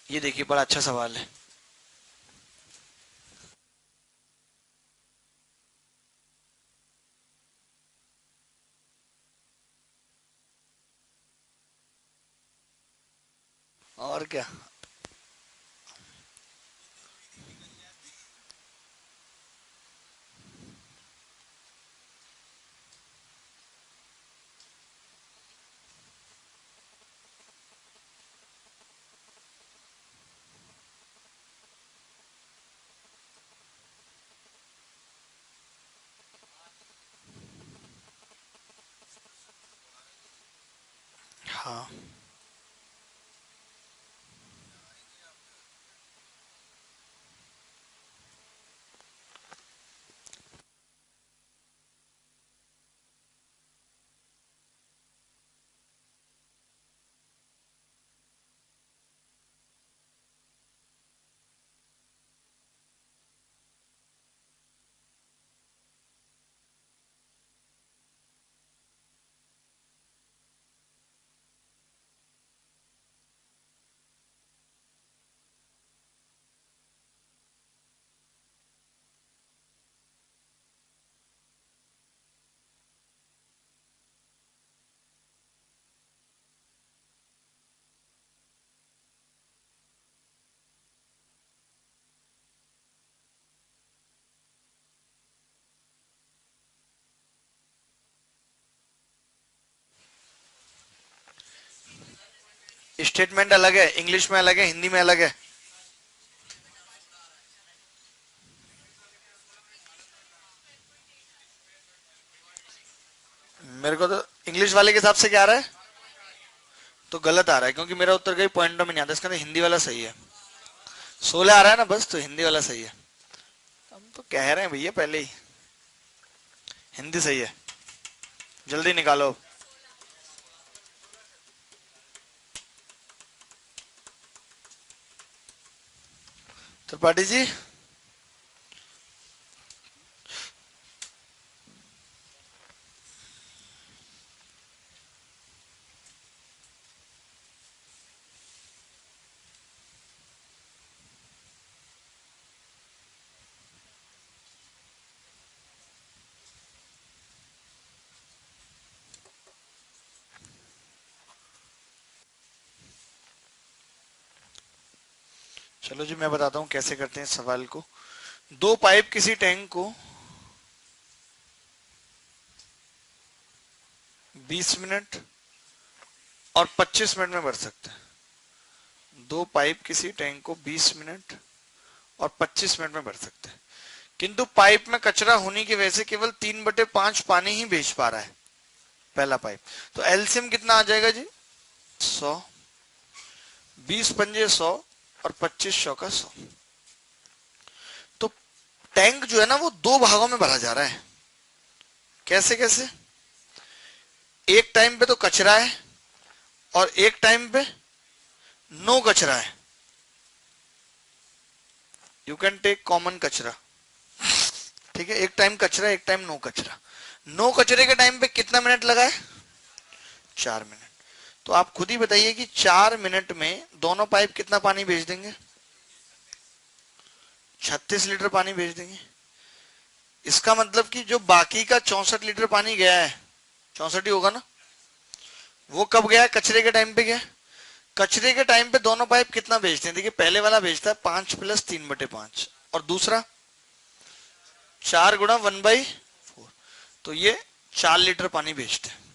ये देखिए बड़ा अच्छा सवाल है। और क्या? हाँ स्टेटमेंट अलग है, इंग्लिश में अलग है, हिंदी में अलग है। मेरे को तो इंग्लिश वाले के हिसाब से क्या आ रहा है, तो गलत आ रहा है, क्योंकि मेरा उत्तर कहीं पॉइंटों में नहीं आता, इसका तो हिंदी वाला सही है। 16 आ रहा है ना बस, तो हिंदी वाला सही है। हम तो कह रहे हैं भैया पहले ही, हिंदी सही है। जल्दी निकालो। त्रिपाठी जी, चलो जी मैं बताता हूं कैसे करते हैं इस सवाल को। दो पाइप किसी टैंक को 20 मिनट और 25 मिनट में भर सकते हैं। दो पाइप किसी टैंक को 20 मिनट और 25 मिनट में भर सकते हैं, किंतु पाइप में कचरा होने की वजह से केवल 3/5 पानी ही भेज पा रहा है पहला पाइप। तो एलसीएम कितना आ जाएगा जी, 100, 20 पंजे 100 और 25 का 100। तो टैंक जो है ना वो दो भागों में भरा जा रहा है। कैसे कैसे, एक टाइम पे तो कचरा है और एक टाइम पे नो कचरा है। यू कैन टेक कॉमन कचरा, ठीक है, एक टाइम कचरा एक टाइम नो कचरा। नो कचरे के टाइम पे कितना मिनट लगा है, 4 मिनट। तो आप खुद ही बताइए कि 4 मिनट में दोनों पाइप कितना पानी भेज देंगे, 36 लीटर पानी भेज देंगे। इसका मतलब कि जो बाकी का 64 लीटर पानी गया है, 64 ही होगा ना, वो कब गया है, कचरे के टाइम पे गया। कचरे के टाइम पे दोनों पाइप कितना भेजते हैं, देखिए पहले वाला भेजता है 5 + 3/5 और दूसरा 4 × 1/4, तो ये 4 लीटर पानी भेजते हैं।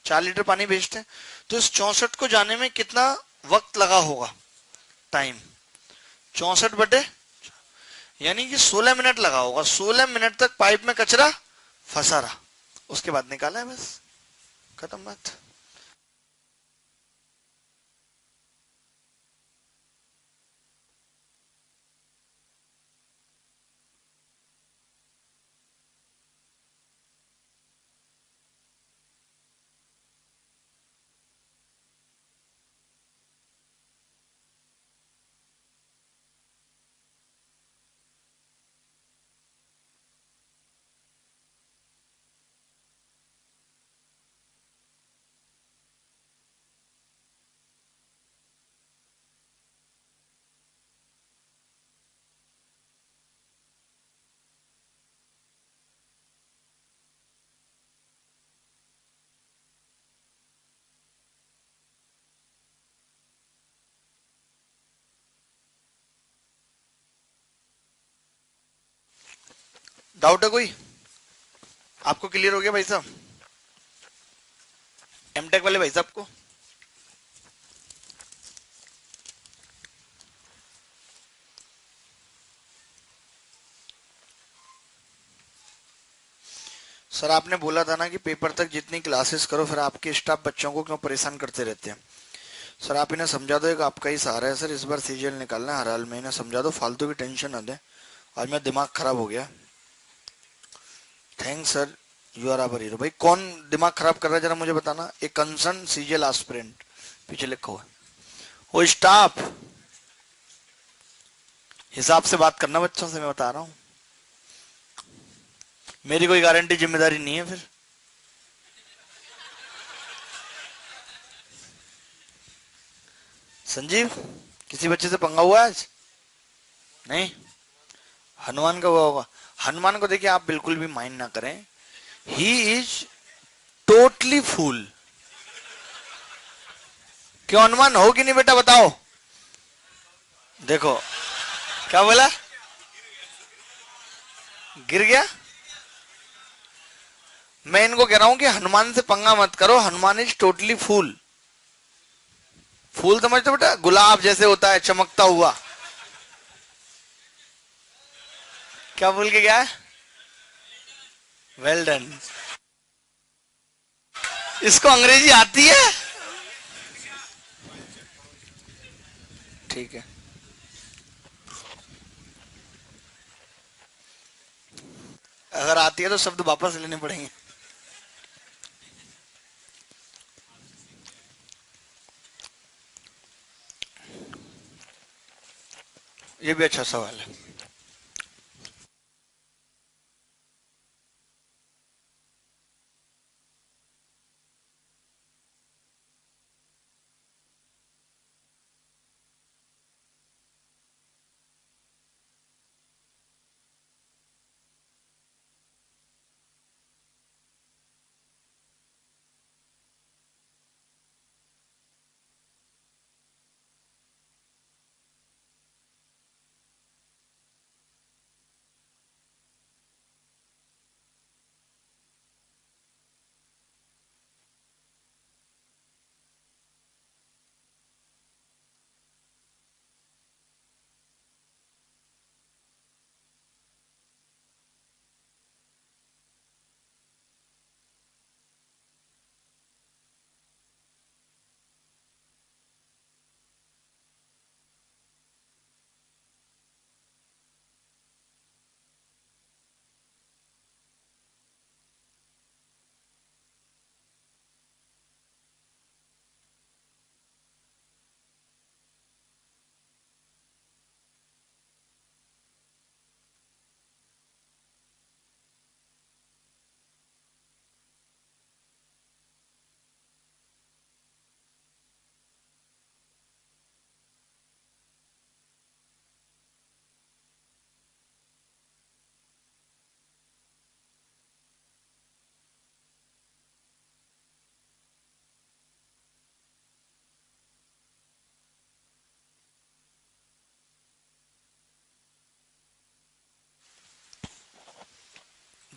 4 लीटर पानी भेजते हैं, तो इस 64 को जाने में कितना वक्त लगा होगा, टाइम 64 यानी कि 16 मिनट लगा होगा। 16 मिनट तक पाइप में कचरा फंसा रहा, उसके बाद निकाला है, बस खत्म बात। डाउट है कोई, आपको क्लियर हो गया भाई साहब, एमटेक वाले भाई साहब को। सर आपने बोला था ना कि पेपर तक जितनी क्लासेस करो, फिर आपके स्टाफ बच्चों को क्यों परेशान करते रहते हैं। सर आप इन्हें समझा दो, एक आपका ही सहारा है सर, इस बार सीजीएल निकालना है हर हाल में, इन्हें समझा दो, फालतू की टेंशन न दे। आज मेरा दिमाग खराब हो गया। Thanks sir, you are our hero. भाई कौन दिमाग खराब कर रहा है जरा मुझे बताना। एक कंसर्न सीजीएल एस्पिरेंट पीछे लिखा हुआ है। वो स्टाफ, हिसाब से बात करना बच्चों से, मैं बता रहा हूँ, मेरी कोई गारंटी जिम्मेदारी नहीं है फिर। संजीव, किसी बच्चे से पंगा हुआ है आज? नहीं, हनुमान का हुआ होगा। हनुमान को देखिए आप बिल्कुल भी माइंड ना करें, ही इज टोटली फूल। क्यों हनुमान हो कि नहीं बेटा बताओ। देखो क्या बोला, गिर गया। मैं इनको कह रहा हूं कि हनुमान से पंगा मत करो, हनुमान इज टोटली फूल। फूल समझते हो बेटा, गुलाब जैसे होता है चमकता हुआ। क्या बोल के गया है? Well done. इसको अंग्रेजी आती है? ठीक है। अगर आती है तो शब्द वापस लेने पड़ेंगे। ये भी अच्छा सवाल है।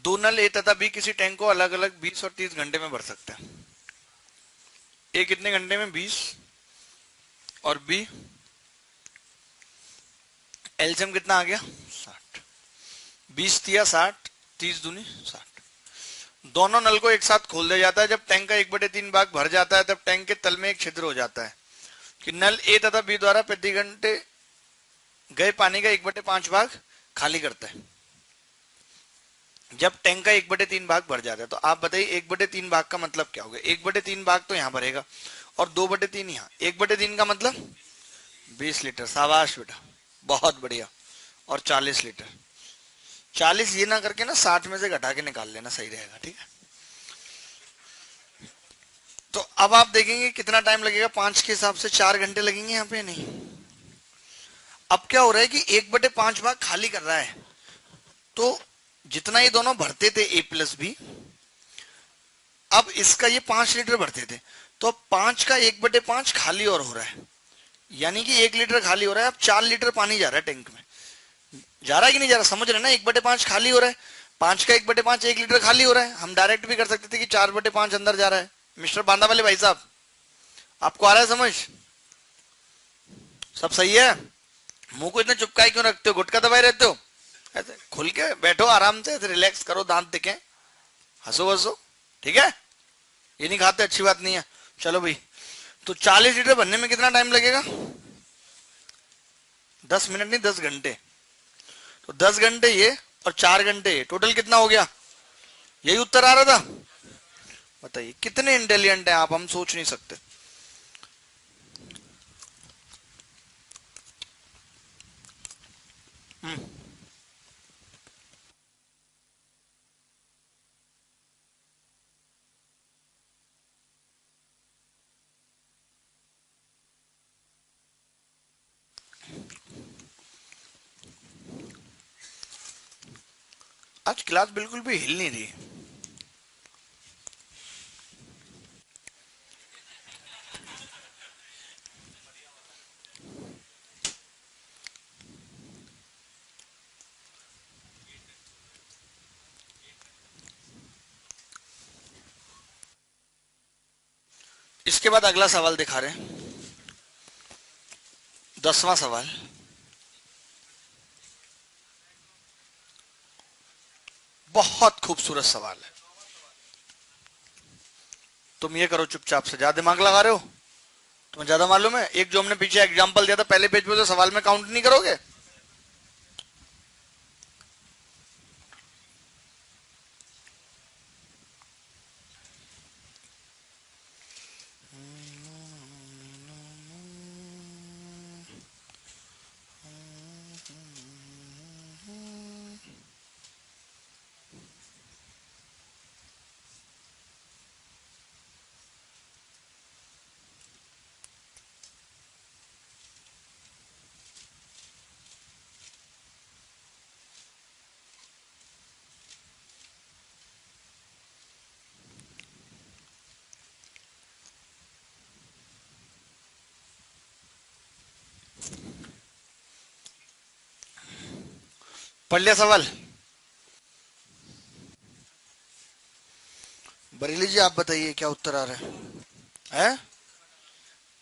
दो नल ए तथा बी किसी टैंक को अलग अलग 20 और 30 घंटे में भर सकते हैं। ए कितने घंटे में? 20। और बी एलसीएम कितना आ गया? 60। 20 दिया 60, 30 दूनी 60। दोनों नल को एक साथ खोल दिया जाता है। जब टैंक का 1/3 भाग भर जाता है तब टैंक के तल में एक छिद्र हो जाता है कि नल ए तथा बी द्वारा प्रति घंटे गए पानी का 1/5 भाग खाली करता है। जब टैंक का 1/3 भाग भर जाता है तो आप बताइए 1/3 भाग का मतलब क्या होगा? 1/3 भाग तो यहाँ भरेगा और 2/3 यहाँ। 1/3 का मतलब 20 लीटर। शाबाश बेटा, बहुत बढ़िया। और 40 लीटर। 40 ये ना करके ना 60 में से घटा के निकाल लेना, सही रहेगा। ठीक है, तो अब आप देखेंगे कितना टाइम लगेगा। 5 के हिसाब से 4 घंटे लगेंगे यहाँ पे। नहीं, अब क्या हो रहा है कि 1/5 भाग खाली कर रहा है। तो जितना ये दोनों भरते थे ए प्लस बी, अब इसका ये 5 लीटर भरते थे, तो 5 का 1/5 खाली और हो रहा है, यानी कि 1 लीटर खाली हो रहा है। अब 4 लीटर पानी जा रहा है टैंक में। जा रहा है कि नहीं जा रहा? समझ रहे हैं ना? 1/5 खाली हो रहा है, 5 का 1/5 1 लीटर खाली हो रहा है। हम डायरेक्ट भी कर सकते थे कि 4/5 अंदर जा रहा है। मिस्टर बांदा वाले भाई साहब, आपको आ रहा है समझ? सब सही है? मुंह को इतना चुपकाए क्यों रखते हो? गुटका दबाए रहते हो? ऐसे खुल के बैठो, आराम से रिलैक्स करो, दांत दिखे, हंसो हंसो। ठीक है, ये नहीं खाते, अच्छी बात नहीं है। चलो भाई, तो 40 लीटर बनने में कितना टाइम लगेगा? 10 मिनट नहीं, 10 घंटे। तो 10 घंटे ये और 4 घंटे ये, टोटल कितना हो गया? यही उत्तर आ रहा था। बताइए कितने इंटेलिजेंट हैं आप, हम सोच नहीं सकते। हम्म, आज क्लास बिल्कुल भी हिल नहीं रही। इसके बाद अगला सवाल दिखा रहे हैं। 10वां सवाल, बहुत खूबसूरत सवाल है। तुम ये करो चुपचाप से, ज्यादा दिमाग लगा रहे हो, तुम्हें ज्यादा मालूम है। एक जो हमने पीछे एग्जांपल दिया था पहले पेज पे, तो सवाल में काउंट नहीं करोगे। पढ़ लिया सवाल? बरेली जी आप बताइए क्या उत्तर आ रहा है?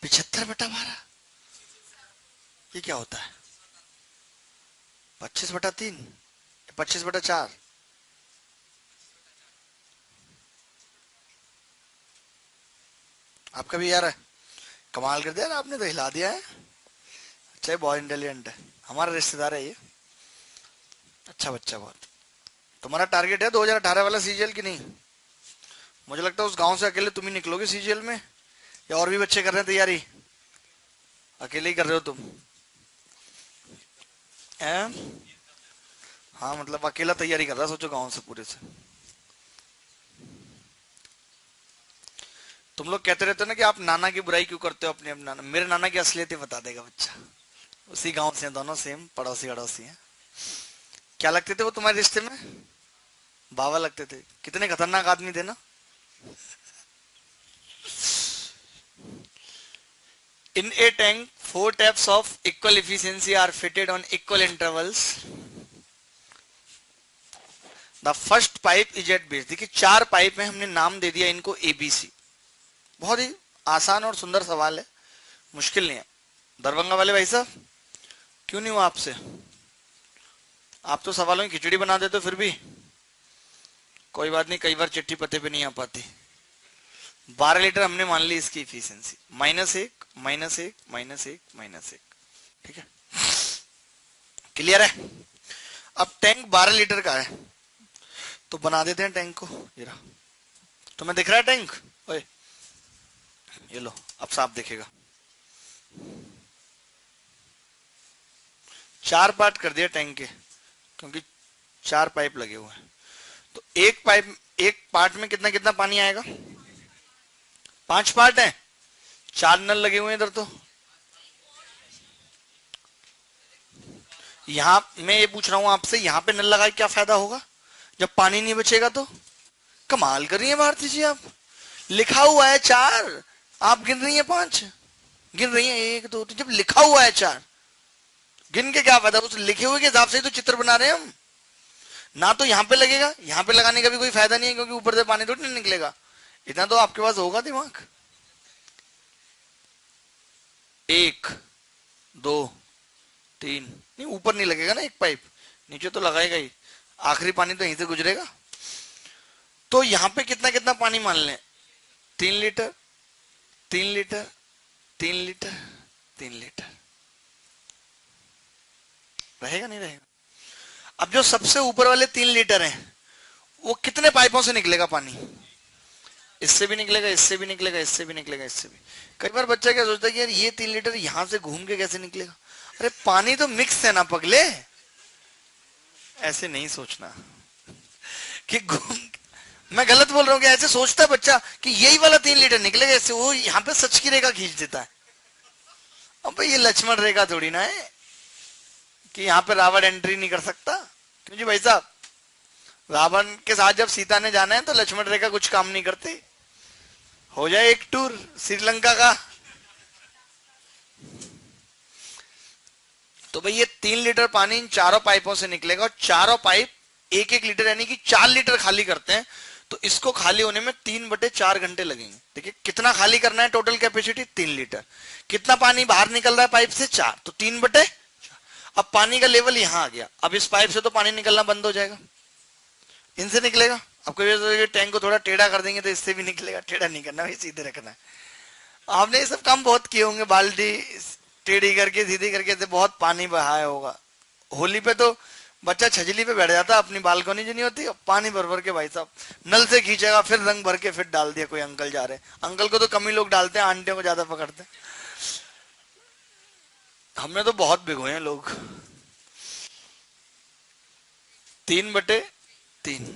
75/12? ये क्या होता है? 25/3? 25/4? आपका भी यार है, कमाल कर दिया ना आपने, तो हिला दिया है। अच्छा है, बहुत इंटेलिजेंट है, हमारा रिश्तेदार है ये, अच्छा बच्चा बहुत। तुम्हारा टारगेट है 2018 वाला सीजीएल की नहीं? मुझे लगता है उस गांव से अकेले तुम ही निकलोगे सीजीएल में, या और भी बच्चे कर रहे हैं तैयारी? अकेले ही कर रहे हो तुम? हैं? हाँ मतलब अकेला तैयारी कर रहा है, सोचो गांव से पूरे से। तुम लोग कहते रहते हो ना कि आप नाना की बुराई क्यों करते हो अपने अपने नाना, मेरे नाना की असलियत ही बता देगा बच्चा। उसी गांव से हैं दोनों, सेम पड़ोसी अड़ोसी हैं। क्या लगते थे वो तुम्हारे रिश्ते में? बाबा लगते थे। कितने खतरनाक आदमी थे ना। In a tank, 4 taps of equal efficiency are fitted on equal intervals. The first pipe is at base. देखिए 4 पाइप में हमने नाम दे दिया इनको ABC। बहुत ही आसान और सुंदर सवाल है, मुश्किल नहीं है। दरभंगा वाले भाई साहब, क्यों नहीं हुआ आपसे? आप तो सवालों की खिचड़ी बना देते हो, फिर भी कोई बात नहीं, कई बार चिट्ठी पते पे नहीं आ पाती। 12 लीटर हमने मान ली इसकी इफिशियंसी, -1 -1 -1 -1, ठीक है, क्लियर है। अब टैंक 12 लीटर का है, तो बना देते हैं टैंक को। ये रहा, तुम्हें दिख रहा है टैंक? ओए ये लो, अब साफ दिखेगा। 4 पार्ट कर दिया टैंक के, क्योंकि 4 पाइप लगे हुए हैं। तो एक पार्ट में कितना कितना पानी आएगा? 5 पार्ट है, 4 नल लगे हुए हैं इधर। तो यहां मैं ये पूछ रहा हूं आपसे, यहां पे नल लगा के क्या फायदा होगा जब पानी नहीं बचेगा? तो कमाल कर रही है भारती जी आप। लिखा हुआ है 4, आप गिन रही है 5, गिन रही है 1 2 3। जब लिखा हुआ है 4, गिन के क्या फायदा? उस लिखे हुए के हिसाब से ही तो चित्र बना रहे हैं हम ना। तो यहाँ पे लगेगा, यहाँ पे लगाने का भी कोई फायदा नहीं है, क्योंकि ऊपर से पानी थोड़ी नहीं निकलेगा। इतना तो आपके पास होगा दिमाग। 1 2 3, नहीं ऊपर नहीं लगेगा ना एक पाइप, नीचे तो लगाएगा ही, आखिरी पानी तो यहीं से गुजरेगा। तो यहाँ पे कितना कितना पानी मान लें? 3 लीटर 3 लीटर 3 लीटर 3 लीटर, रहेगा नहीं रहेगा? अब जो सबसे ऊपर वाले 3 लीटर हैं, वो कितने पाइपों से निकलेगा पानी? इससे भी निकलेगा, इससे भी निकलेगा, इससे भी निकलेगा, इससे भी। कई बार बच्चा क्या सोचता है कि यार ये 3 लीटर यहां से घूम के कैसे निकलेगा? अरे पानी तो मिक्स है ना पगले, ऐसे नहीं सोचना कि घूम। मैं गलत बोल रहा हूँ? कि ऐसे सोचता है बच्चा कि यही वाला 3 लीटर निकलेगा इससे, वो यहाँ पे सच की रेखा खींच देता है। अब भाई ये लक्ष्मण रेखा थोड़ी ना है कि यहाँ पे रावण एंट्री नहीं कर सकता। क्यों जी भाई साहब, रावण के साथ जब सीता ने जाना है तो लक्ष्मण रेखा कुछ काम नहीं करती। हो जाए एक टूर श्रीलंका का। तो भाई ये 3 लीटर पानी इन चारों पाइपों से निकलेगा, और चारों पाइप 1 1 लीटर यानी कि 4 लीटर खाली करते हैं। तो इसको खाली होने में 3/4 घंटे लगेंगे। देखिए कितना खाली करना है, टोटल कैपेसिटी 3 लीटर। कितना पानी बाहर निकल रहा है पाइप से, 4, तो 3/4। अब पानी का लेवल यहां आ गया, अब इस पाइप से तो पानी निकलना बंद हो जाएगा, इनसे निकलेगा। आपको ये टैंक को थोड़ा टेढ़ा कर देंगे तो इससे भी निकलेगा, टेढ़ा नहीं करना भाई, सीधे रखना है। आपने ये सब काम बहुत किए होंगे, बाल्टी टेढ़ी करके सीधी करके से बहुत पानी बहाया होगा। होली पे तो बच्चा छजली पे बैठ जाता, अपनी बालकनी जो नहीं होती, पानी भर भर के भाई साहब नल से खींचेगा, फिर रंग भर के फिर डाल दिया। कोई अंकल जा रहे, अंकल को तो कम ही लोग डालते हैं, आंटियों को ज्यादा पकड़ते हैं। हमने तो बहुत भिगोए हैं लोग। 3/3,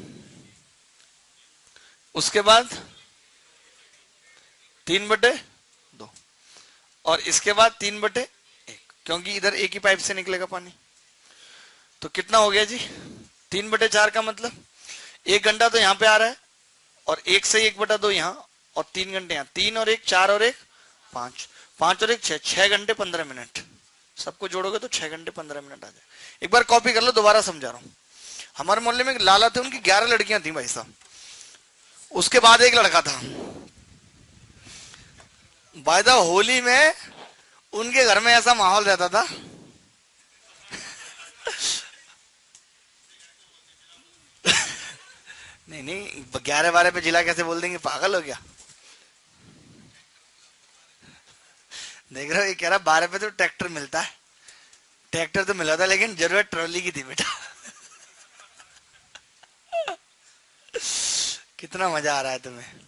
उसके बाद 3/2, और इसके बाद 3/1, क्योंकि इधर एक ही पाइप से निकलेगा पानी। तो कितना हो गया जी, 3/4 का मतलब 1 घंटा तो यहाँ पे आ रहा है, और 1 से 1/2 यहाँ, और 3 घंटे यहाँ। 3 और 1 4 और 1 5, 5 और 1 6, 6 घंटे 15 मिनट। सबको जोड़ोगे तो 6 घंटे 15 मिनट आ जाए। एक बार कॉपी कर लो, दोबारा समझा रहा हूँ। हमारे मोहल्ले में एक लाला थे, उनकी 11 लड़कियां थी भाई साहब। उसके बाद एक लड़का था। बाय द होली में उनके घर में ऐसा माहौल रहता था, नहीं नहीं 11-12 पे जिला कैसे बोल देंगे, पागल हो गया। देख रहे हो, ये कह रहा 12 पे तो ट्रैक्टर मिलता है। ट्रैक्टर तो मिला था, लेकिन जरूरत ट्रॉली की थी बेटा। कितना मजा आ रहा है तुम्हें।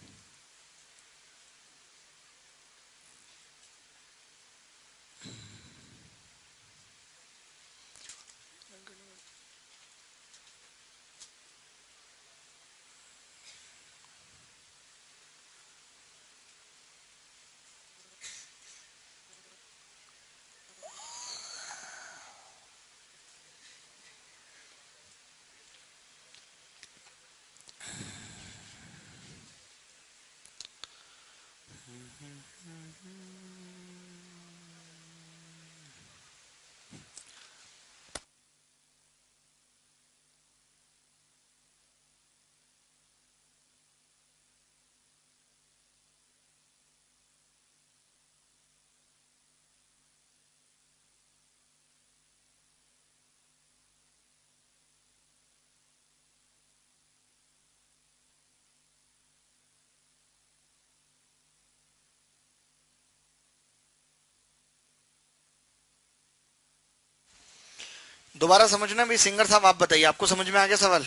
दोबारा समझना भाई। सिंगर साहब आप बताइए, आपको समझ में आ गया सवाल?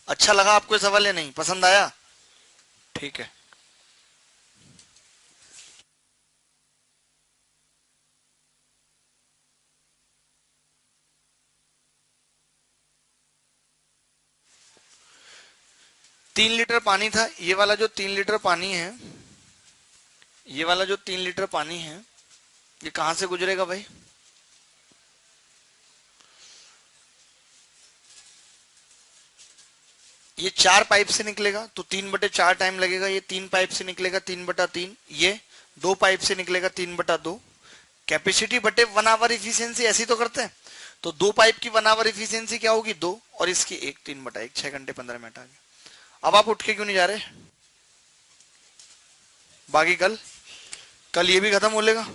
अच्छा लगा आपको ये सवाल या नहीं, पसंद आया? ठीक है। तीन लीटर पानी था, ये वाला जो 3 लीटर पानी है, ये वाला जो 3 लीटर पानी है, ये कहां से गुजरेगा भाई? ये 4 पाइप से निकलेगा, तो 3/4 टाइम लगेगा। ये 3 पाइप से निकलेगा 3/3, ये 2 पाइप से निकलेगा 3/2। कैपेसिटी बटे 1 आवर इफिशियंसी, ऐसी तो करते हैं। तो 2 पाइप की 1 आवर इफिशियंसी क्या होगी, 2, और इसकी 1, 3/1, 6 घंटे 15 मिनट आ गया। अब आप उठ के क्यों नहीं जा रहे? बाकी कल ये भी खत्म हो लेगा।